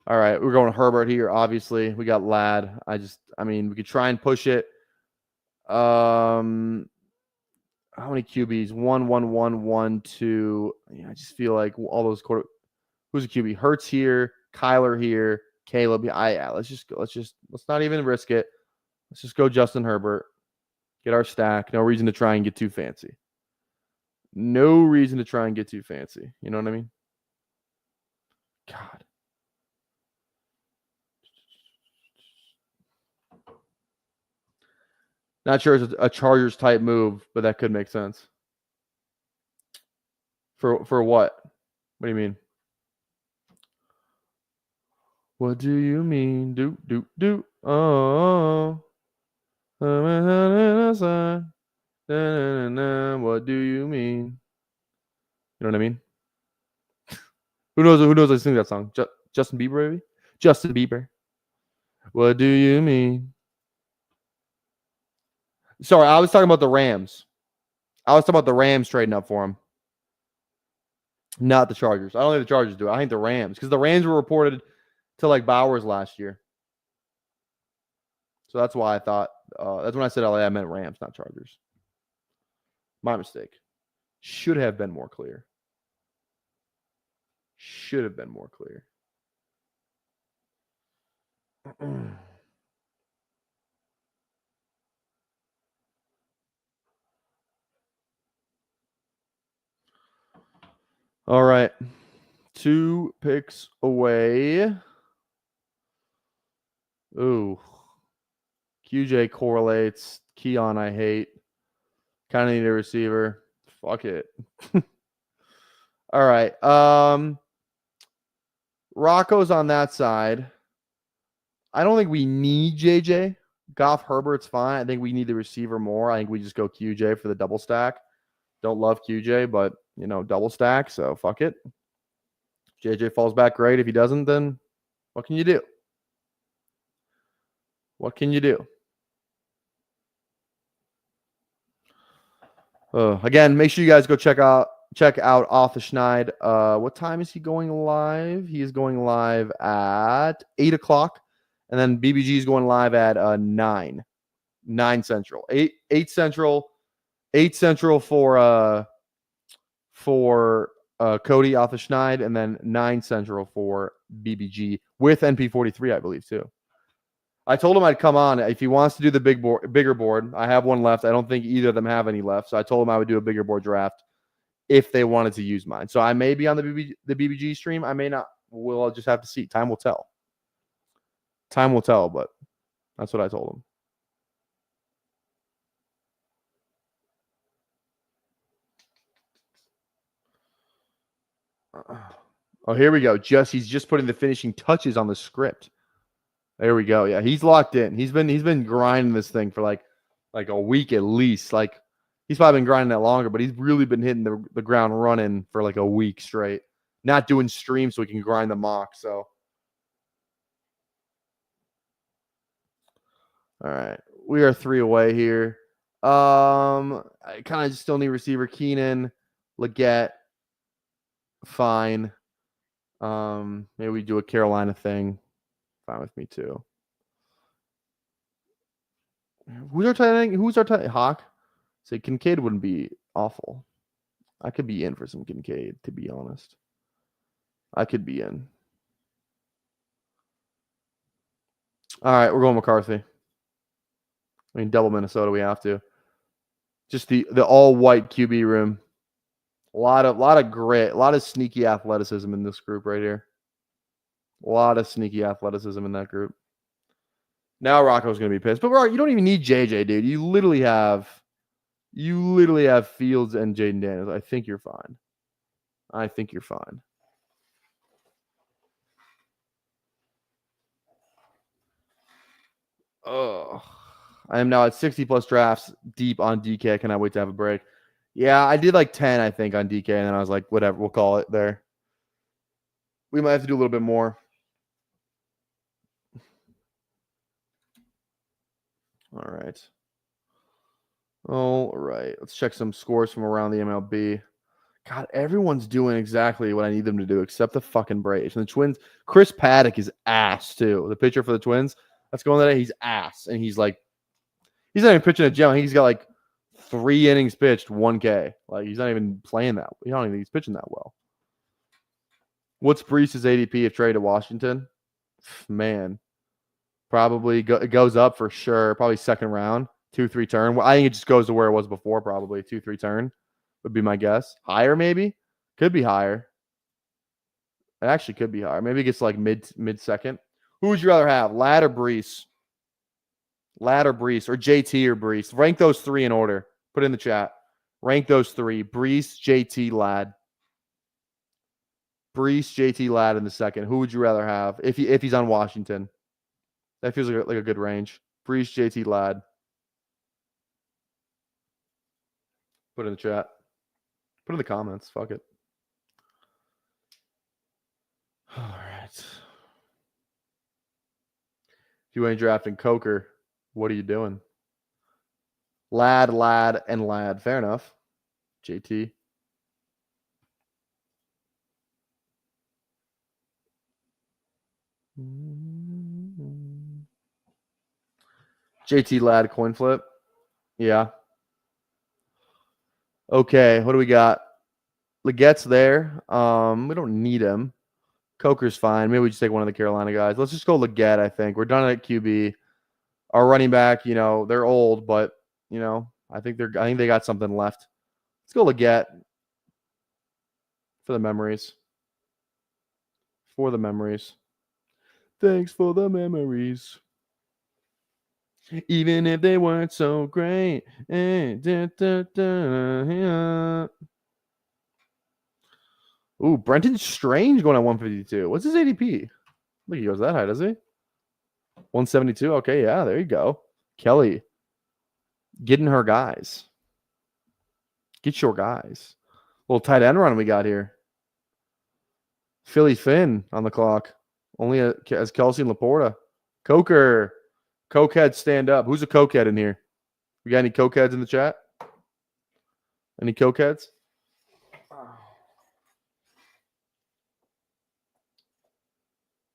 All right, we're going Herbert here, obviously. We got Ladd. We could try and push it. How many QBs? 1, 1, 1, 1, 2. I just feel like all those who's a QB? Hurts here, Kyler here, Caleb. Let's not even risk it. Let's just go Justin Herbert. Get our stack. No reason to try and get too fancy. No reason to try and get too fancy. You know what I mean? God. Not sure it's a Chargers type move, but that could make sense. For what? What do you mean? What do you mean? Do. Oh. What do you mean? You know what I mean? Who knows I sing that song? Justin Bieber, maybe? Justin Bieber. What do you mean? Sorry, I was talking about the Rams. I was talking about the Rams trading up for him. Not the Chargers. I don't think the Chargers do it. I think the Rams. Because the Rams were reported to like Bowers last year. So that's why I thought. That's when I said LA, I meant Rams, not Chargers. My mistake. Should have been more clear. Should have been more clear. All right. 2 picks away. Ooh. QJ correlates. Keon, I hate. Kind of need a receiver. Fuck it. All right. Rocco's on that side. I don't think we need JJ. Goff Herbert's fine. I think we need the receiver more. I think we just go QJ for the double stack. Don't love QJ, but, double stack, so fuck it. If JJ falls back, great. If he doesn't, then what can you do? What can you do? Again, make sure you guys go check out Off the Schneid. What time is he going live? He is going live at 8 o'clock. And then BBG is going live at 9 Central. 8 Central. 8 Central for Cody Off the Schneid, and then 9 Central for BBG with NP43, I believe, too. I told him I'd come on if he wants to do the bigger board. I have one left. I don't think either of them have any left. So I told him I would do a bigger board draft if they wanted to use mine. So I may be on the BBG stream. I may not. We'll just have to see. Time will tell. Time will tell, but That's what I told him. Oh, here we go. He's just putting the finishing touches on the script. There we go. Yeah, he's locked in. He's been grinding this thing for like a week at least. Like he's probably been grinding that longer, but he's really been hitting the ground running for like a week straight. Not doing streams so he can grind the mock. So all right. We are 3 away here. I kind of just still need receiver. Keenan, Leggett, fine. Maybe we do a Carolina thing. Fine with me too. Who's our tight end? Who's our tight Hawk? Say Kincaid wouldn't be awful. I could be in for some Kincaid, to be honest. I could be in. All right, we're going McCarthy. I mean, double Minnesota, we have to. Just the all-white QB room. A lot of grit, a lot of sneaky athleticism in this group right here. A lot of sneaky athleticism in that group. Now Rocco's going to be pissed. But you don't even need JJ, dude. You literally have Fields and Jaden Daniels. I think you're fine. Oh, I am now at 60 plus drafts deep on DK. I cannot wait to have a break. Yeah, I did like 10, I think, on DK, and then I was like, whatever, we'll call it there. We might have to do a little bit more. All right. Let's check some scores from around the MLB. God, everyone's doing exactly what I need them to do except the fucking Braves. And the Twins, Chris Paddock is ass, too. The pitcher for the Twins, that's going today. He's ass. And he's not even pitching a gem. I think he's got like 3 innings pitched, 1K. Like, he's not even playing that. I don't even think he's pitching that well. What's Brees's ADP if traded to Washington? Man, probably it goes up for sure. Probably second round, 2-3 turn. I think it just goes to where it was before, probably 2-3 turn would be my guess. Higher, maybe. Could be higher. It actually could be higher. Maybe it gets like mid second. Who would you rather have, Ladd or Brees? Ladd or Brees, or JT or Brees? Rank those 3 in order. Put it in the chat. Rank those 3: Brees, JT, Ladd. Brees, JT, Ladd in the second. Who would you rather have if he's on Washington? That feels like a good range. Brees, JT, Ladd. Put it in the chat. Put it in the comments. Fuck it. All right. If you ain't drafting Coker, what are you doing? Ladd, and Ladd. Fair enough. JT. JT, Ladd, coin flip. Yeah. Okay, what do we got? Legette's there. We don't need him. Coker's fine. Maybe we just take one of the Carolina guys. Let's just go Leggett, I think. We're done at QB. Our running back, they're old, but I think they got something left. Let's go Leggett for the memories. Thanks for the memories. Even if they weren't so great. Ooh, Brenton Strange going at 152. What's his ADP? Look, he goes that high, does he? 172. Okay, yeah, there you go. Kelly getting her guys. Get your guys. Little tight end run we got here. Philly Finn on the clock. Only as Kelsey and Laporta. Coker. Cokehead, stand up. Who's a cokehead in here? We got any cokeheads in the chat? Any cokeheads?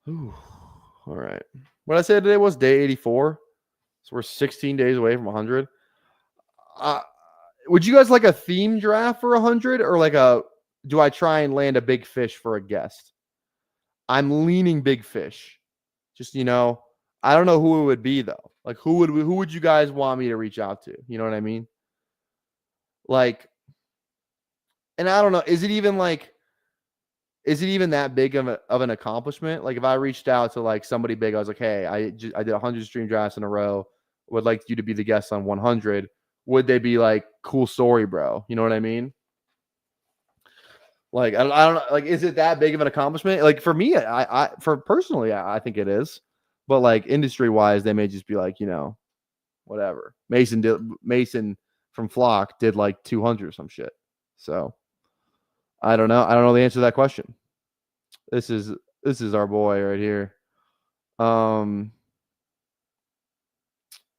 Ooh. All right. What I said today was day 84. So we're 16 days away from 100. Would you guys like a theme draft for 100 or do I try and land a big fish for a guest? I'm leaning big fish. Just, I don't know who it would be though. Like who would you guys want me to reach out to? You know what I mean? And I don't know. Is it even is it even that big of an accomplishment? Like if I reached out to like somebody big, I was like, hey, I did 100 stream drafts in a row. Would like you to be the guest on 100. Would they be like, cool story, bro? You know what I mean? Like I don't know. Like, is it that big of an accomplishment? Like for me, for personally, I think it is. But like industry wise, they may just be like, whatever. Mason from Flock did like 200 or some shit. So I don't know. I don't know the answer to that question. This is our boy right here.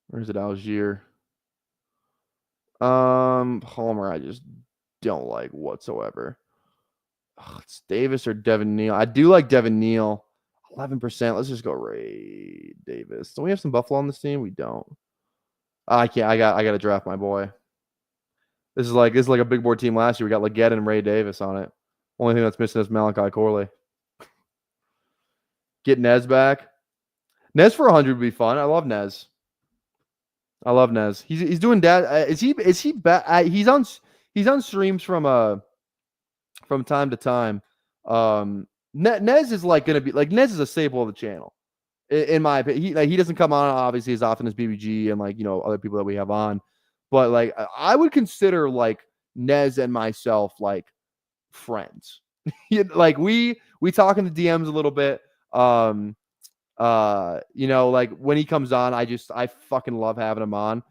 Where's it? Algier. Homer, I just don't like whatsoever. It's Davis or Devin Neal. I do like Devin Neal. 11%. Let's just go Ray Davis. Don't we have some Buffalo on this team? We don't. I can't. I got to draft my boy. This is like a big board team last year. We got Leggett and Ray Davis on it. Only thing that's missing is Malachi Corley. Get Nez back. Nez for 100 would be fun. I love Nez. He's doing that. Is he back? He's on streams from time to time. Nez is like gonna be like Nez is a staple of the channel, in my opinion. He doesn't come on obviously as often as BBG and like other people that we have on, but like I would consider like Nez and myself like friends. Like we talk in the DMs a little bit. Like when he comes on, I fucking love having him on.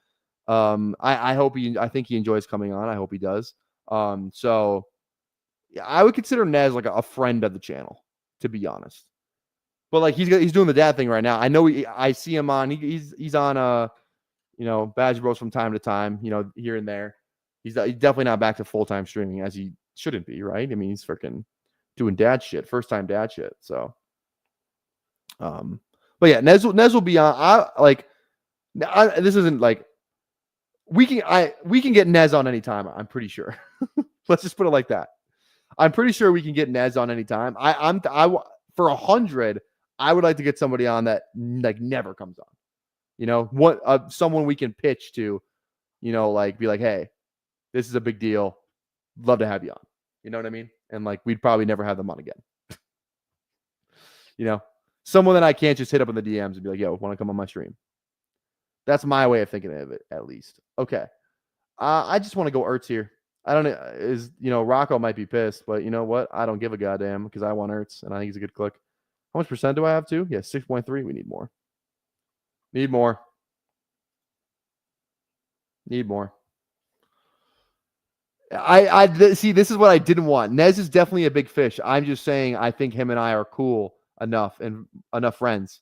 I think he enjoys coming on. I hope he does. So yeah, I would consider Nez like a friend of the channel, to be honest. But like he's doing the dad thing right now. I know I see him on. He's on Badge Bros from time to time. Here and there. He's definitely not back to full-time streaming as he shouldn't be, right? I mean, he's freaking doing dad shit, first time dad shit. So, but yeah, Nez will be on. This isn't like we can get Nez on anytime. I'm pretty sure. Let's just put it like that. I'm pretty sure we can get Nez on anytime. For 100, I would like to get somebody on that like never comes on. Someone we can pitch to, like be like, hey, this is a big deal. Love to have you on. You know what I mean? And like we'd probably never have them on again. Someone that I can't just hit up in the DMs and be like, yo, want to come on my stream? That's my way of thinking of it, at least. Okay. I just want to go Ertz here. I don't know. Rocco might be pissed, but you know what? I don't give a goddamn because I want Ertz and I think he's a good click. How much percent do I have to? Yeah, 6.3. We need more. Need more. I see. This is what I didn't want. Nez is definitely a big fish. I'm just saying I think him and I are cool enough and enough friends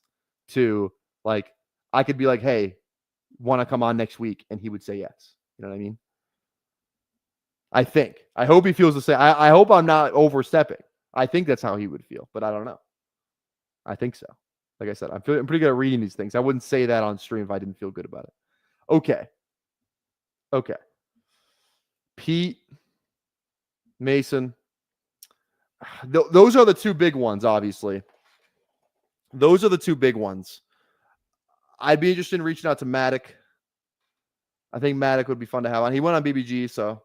to like I could be like, hey, want to come on next week? And he would say yes. You know what I mean? I hope he feels the same. I hope I'm not overstepping. I think that's how he would feel, but I don't know. I think so. Like I said, I'm pretty good at reading these things. I wouldn't say that on stream if I didn't feel good about it. Okay. Pete, Mason. Those are the two big ones, obviously. Those are the two big ones. I'd be interested in reaching out to Matic. I think Matic would be fun to have on. He went on BBG, so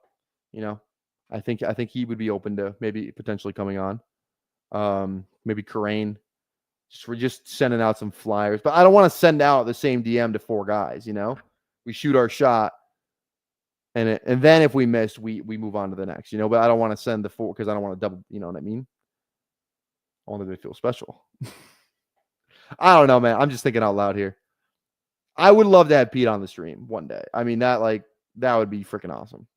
I think he would be open to maybe potentially coming on. Maybe Karain. We're just sending out some flyers, but I don't want to send out the same DM to 4 guys. We shoot our shot, and then if we missed, we move on to the next. But I don't want to send the 4 because I don't want to double. You know what I mean? I want them to feel special. I don't know, man. I'm just thinking out loud here. I would love to have Pete on the stream one day. I mean, that would be freaking awesome.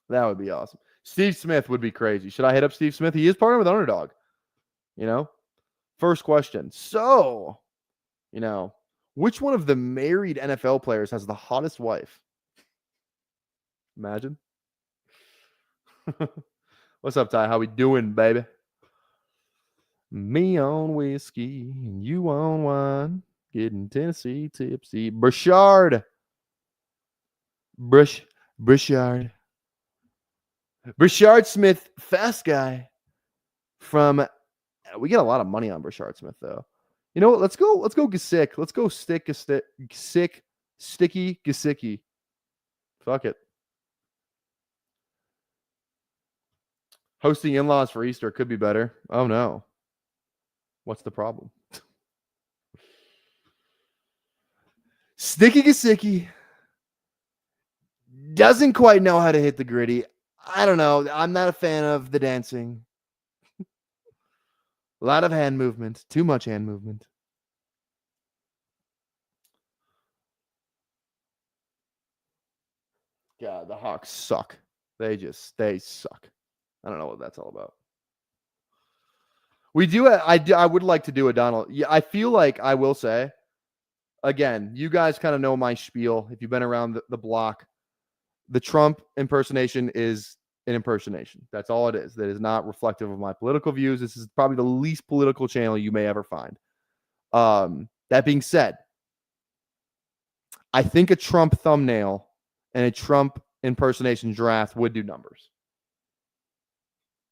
That would be awesome. Steve Smith would be crazy. Should I hit up Steve Smith? He is partnered with Underdog. First question. So, which one of the married NFL players has the hottest wife? Imagine. What's up, Ty? How we doing, baby? Me on whiskey and you on wine. Getting Tennessee tipsy. Burchard. Burchard Smith, fast guy from. We get a lot of money on Burchard Smith, though. You know what? Let's go Gesicki. Let's go sticky Gesicki. Fuck it. Hosting in-laws for Easter could be better. Oh no. What's the problem? Sticky Gasicki doesn't quite know how to hit the gritty. I don't know. I'm not a fan of the dancing. A lot of hand movement. Too much hand movement. God, the Hawks suck. They suck. I don't know what that's all about. I would like to do a Donald. Yeah, I feel like I will say, again, you guys kind of know my spiel. If you've been around the block, the Trump impersonation is an impersonation. That's all it is. That is not reflective of my political views. This is probably the least political channel you may ever find. That being said, I think a Trump thumbnail and a Trump impersonation draft would do numbers.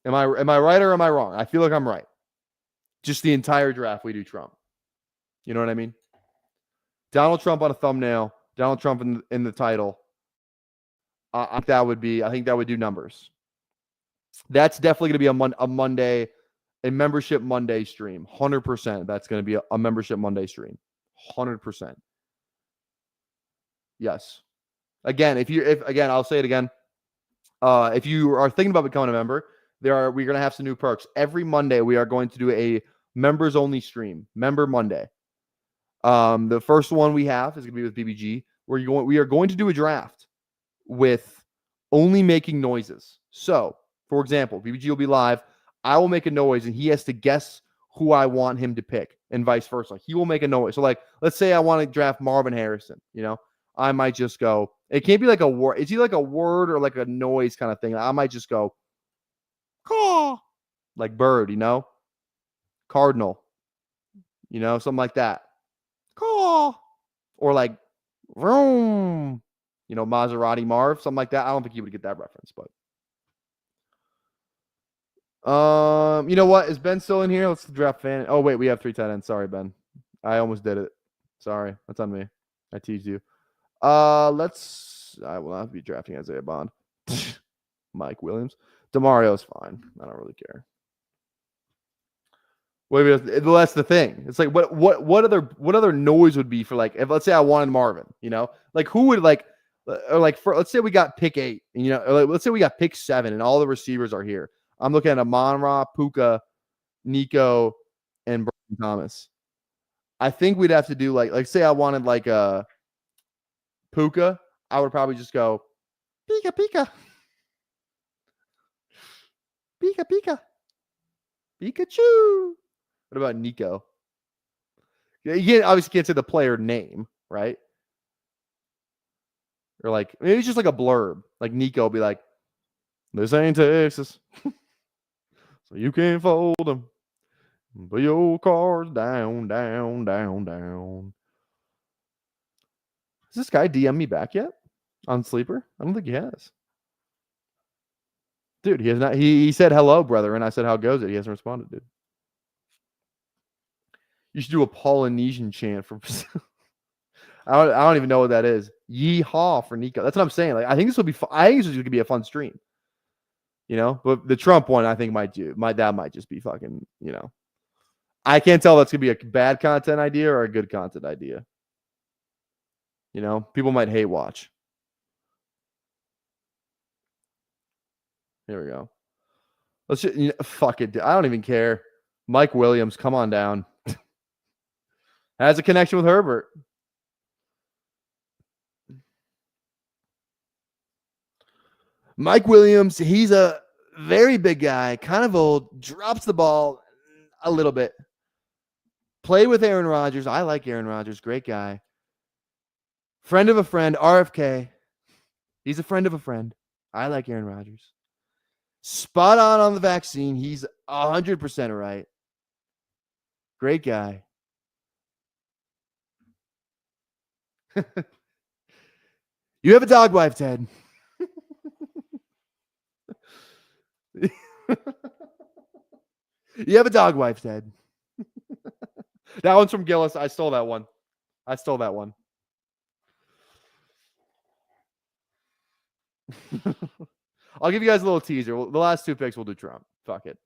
Am I right or am I wrong? I feel like I'm right. Just the entire draft, we do Trump. You know what I mean? Donald Trump on a thumbnail, Donald Trump in the title. I think that would do numbers. That's definitely going to be a Monday, a membership Monday stream. 100%. That's going to be a membership Monday stream. 100%. Yes. Again, I'll say it again. If you are thinking about becoming a member, we're going to have some new perks. Every Monday, we are going to do a members only stream, Member Monday. The first one we have is going to be with BBG. We are going to do a draft with only making noises. So, for example, BBG will be live. I will make a noise, and he has to guess who I want him to pick, and vice versa. He will make a noise. So, like, let's say I want to draft Marvin Harrison. You know, I might just go. It can't be like a word. It's either like a word or like a noise kind of thing. I might just go, caw, like bird. You know, cardinal. You know, something like that. Caw, or like vroom. You know, Maserati Marv, something like that. I don't think you would get that reference, but you know what? Is Ben still in here? Let's draft fan. Oh wait, we have 3 tight ends. Sorry, Ben. I almost did it. Sorry, that's on me. I teased you. I will not be drafting Isaiah Bond. Mike Williams. DeMario's fine. I don't really care. That's the thing. It's like what other noise would be for, like, if let's say I wanted Marvin, you know, like who would like, or like for, let's say we got pick 8, and, you know, like, let's say we got pick 7 and all the receivers are here. I'm looking at Amon-Ra, Puka, Nico, and Brian Thomas. I think we'd have to do like say I wanted like a Puka, I would probably just go Pika Pika. Pika Pika. Pikachu. What about Nico? You obviously can't say the player name, right? Or like maybe it's just like a blurb. Like Nico will be like, "This ain't Texas, so you can't fold them. But your car's down, down, down, down." Has this guy DM me back yet on Sleeper? I don't think he has. Dude, he has not. He said hello, brother, and I said how goes it. He hasn't responded, dude. You should do a Polynesian chant for. I don't even know what that is. Yeehaw for Nico. That's what I'm saying. Like, I think this will be. I think this is going to be a fun stream. You know, but the Trump one, I think that might just be fucking. You know, I can't tell that's going to be a bad content idea or a good content idea. You know, people might hate watch. Here we go. Let's just, fuck it. I don't even care. Mike Williams, come on down. Has a connection with Herbert. Mike Williams, he's a very big guy, kind of old, drops the ball a little bit. Played with Aaron Rodgers. I like Aaron Rodgers. Great guy. Friend of a friend, RFK. He's a friend of a friend. I like Aaron Rodgers. Spot on the vaccine. He's 100% right. Great guy. You have a dog wife, Ted. You have a dog wife, Ted. That one's from Gillis. I stole that one. I'll give you guys a little teaser. The last 2 picks we'll do Trump. Fuck it.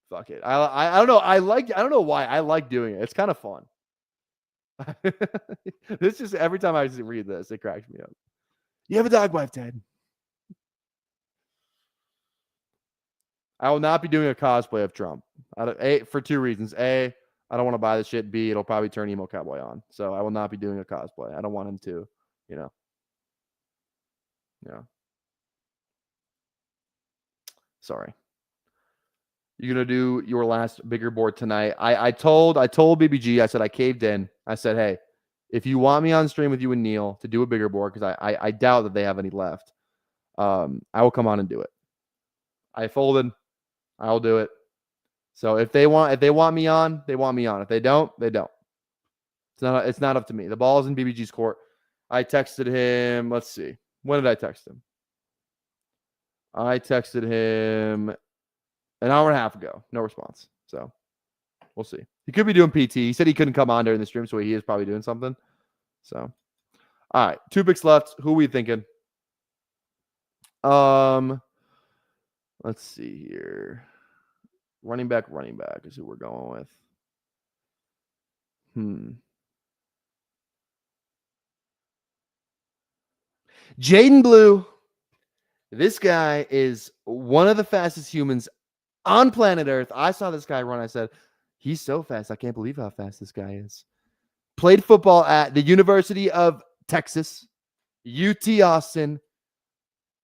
Fuck it. I don't know. I don't know why I like doing it. It's kind of fun. This just every time I read this, it cracks me up. You have a dog wife, Ted. I will not be doing a cosplay of Trump. For 2 reasons. A, I don't want to buy the shit. B, it'll probably turn emo cowboy on. So I will not be doing a cosplay. I don't want him to, Yeah. Sorry. You're gonna do your last bigger board tonight. I told BBG, I said I caved in. I said, hey, if you want me on stream with you and Neil to do a bigger board, because I doubt that they have any left, I will come on and do it. I folded. I will do it. So if they want me on, they want me on. If they don't, they don't. It's not up to me. The ball's in BBG's court. I texted him. Let's see. When did I text him? I texted him an hour and a half ago. No response. So we'll see. He could be doing PT. He said he couldn't come on during the stream, so he is probably doing something. So, all right. 2 picks left. Who are we thinking? Let's see here. Running back is who we're going with. Jaden Blue. This guy is one of the fastest humans on planet Earth. I saw this guy run. I said, he's so fast. I can't believe how fast this guy is. Played football at the University of Texas, UT Austin.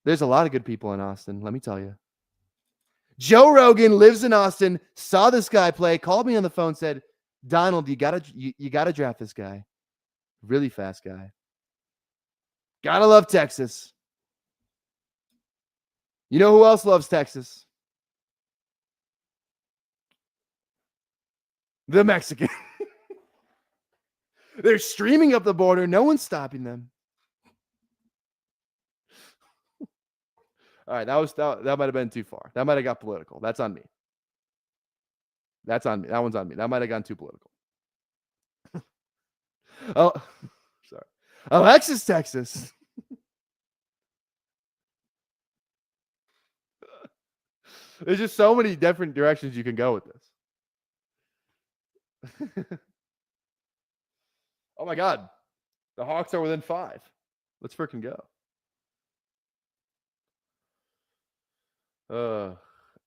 There's a lot of good people in Austin, let me tell you. Joe Rogan lives in Austin, saw this guy play, called me on the phone, said, Donald, you gotta draft this guy. Really fast guy. Gotta love Texas. You know who else loves Texas? The Mexican. They're streaming up the border. No one's stopping them. All right, that might have been too far. That might have got political. That's on me. That's on me. That one's on me. That might have gone too political. Oh, sorry. Alexis, Texas. There's just so many different directions you can go with this. Oh my God. The Hawks are within 5. Let's freaking go.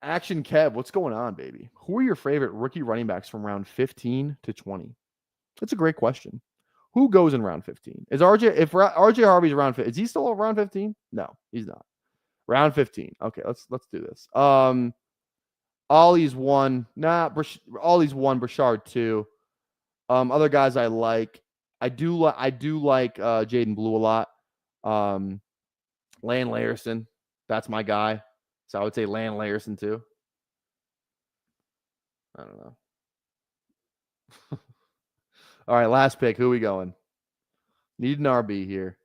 Action Kev, what's going on, baby? Who are your favorite rookie running backs from round 15 to 20? That's a great question. Who goes in round 15? Is RJ Harvey's around 15? Is he still around 15? No, he's not. Round 15. Okay, let's do this. Ollie's 1. Ollie's 1, Brashard 2. Other guys I like. I do like Jaden Blue a lot. Lan Larson, that's my guy. So I would say Lan Larson too. I don't know. All right, last pick. Who are we going? Need an RB here.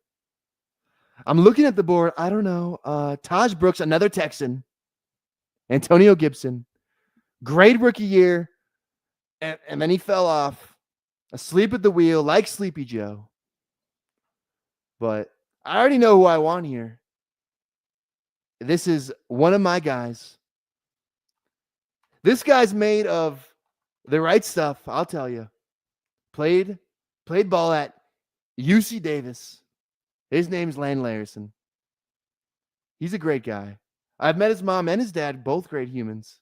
I'm looking at the board. I don't know. Taj Brooks, another Texan. Antonio Gibson. Great rookie year. And then he fell off. Asleep at the wheel like Sleepy Joe. But I already know who I want here. This is one of my guys. This guy's made of the right stuff, I'll tell you. Played ball at UC Davis. His name's Lan Larson. He's a great guy. I've met his mom and his dad, both great humans.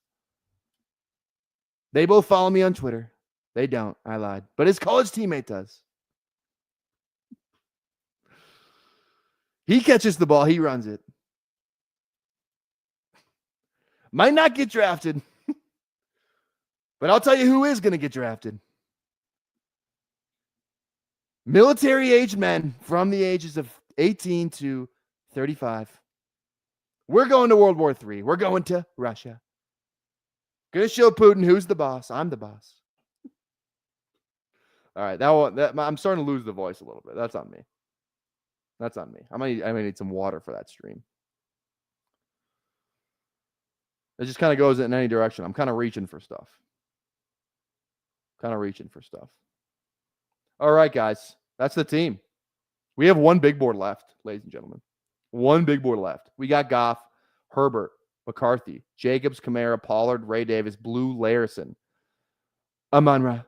They both follow me on Twitter. They don't. I lied. But his college teammate does. He catches the ball. He runs it. Might not get drafted. But I'll tell you who is going to get drafted. Military-aged men from the ages of 18 to 35. We're going to World War III. We're going to Russia. Going to show Putin who's the boss. I'm the boss. All right, I'm starting to lose the voice a little bit. That's on me. That's on me. I might need some water for that stream. It just kind of goes in any direction. I'm kind of reaching for stuff. All right, guys. That's the team. We have one big board left, ladies and gentlemen. One big board left. We got Goff, Herbert, McCarthy, Jacobs, Kamara, Pollard, Ray Davis, Blue, Larison, Amon-Ra.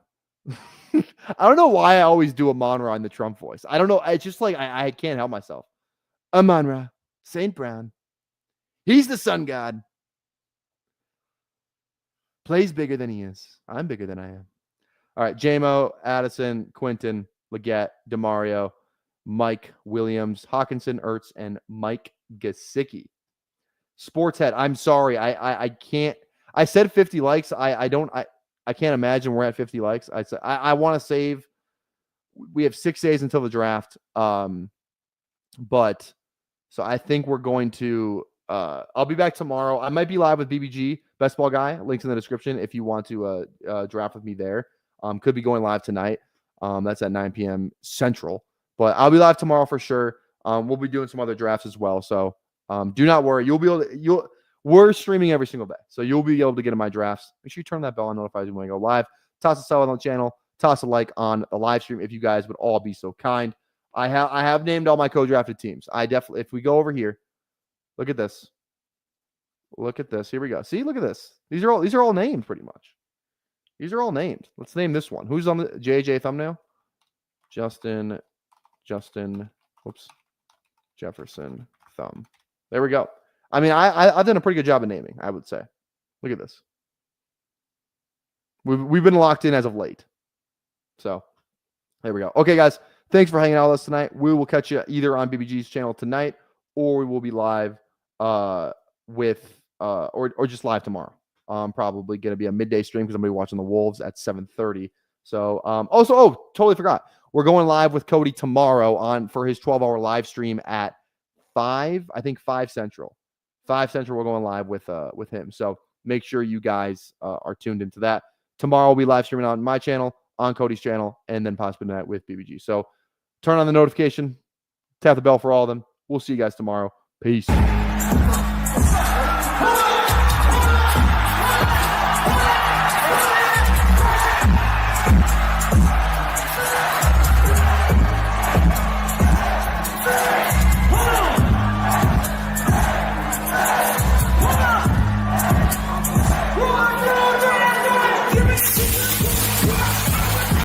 I don't know why I always do Amon-Ra in the Trump voice. I don't know. It's just like I can't help myself. Amon-Ra, St. Brown. He's the sun god. Plays bigger than he is. I'm bigger than I am. All right, JMO, Addison, Quinton, Leggett, DeMario, Mike Williams, Hawkinson, Ertz, and Mike Gesicki. Sportshead, I'm sorry. I can't. I said 50 likes. I can't imagine we're at 50 likes. I want to save. We have 6 days until the draft. But so I think we're going to I'll be back tomorrow. I might be live with BBG, Best Ball Guy. Links in the description if you want to draft with me there. Could be going live tonight. That's at 9 p.m. Central. But I'll be live tomorrow for sure. We'll be doing some other drafts as well. So do not worry. You'll be able to, we're streaming every single day. So you'll be able to get in my drafts. Make sure you turn that bell on, notifies you when I go live. Toss a sub on the channel. Toss a like on the live stream if you guys would all be so kind. I have named all my co-drafted teams. I definitely, if we go over here, look at this. Look at this. Here we go. See, look at this. These are all named pretty much. These are all named. Let's name this one. Who's on the JJ thumbnail? Justin, whoops, Jefferson thumb. There we go. I mean, I've done a pretty good job of naming, I would say. Look at this. We've been locked in as of late. So there we go. Okay, guys. Thanks for hanging out with us tonight. We will catch you either on BBG's channel tonight, or we will be live with or just live tomorrow. Probably going to be a midday stream because I'm going to be watching the Wolves at 7:30. So totally forgot. We're going live with Cody tomorrow for his 12-hour live stream at 5, I think 5 Central. 5 Central, we're going live with him. So make sure you guys are tuned into that. Tomorrow we'll be live streaming on my channel, on Cody's channel, and then possibly tonight with BBG. So turn on the notification, tap the bell for all of them. We'll see you guys tomorrow. Peace.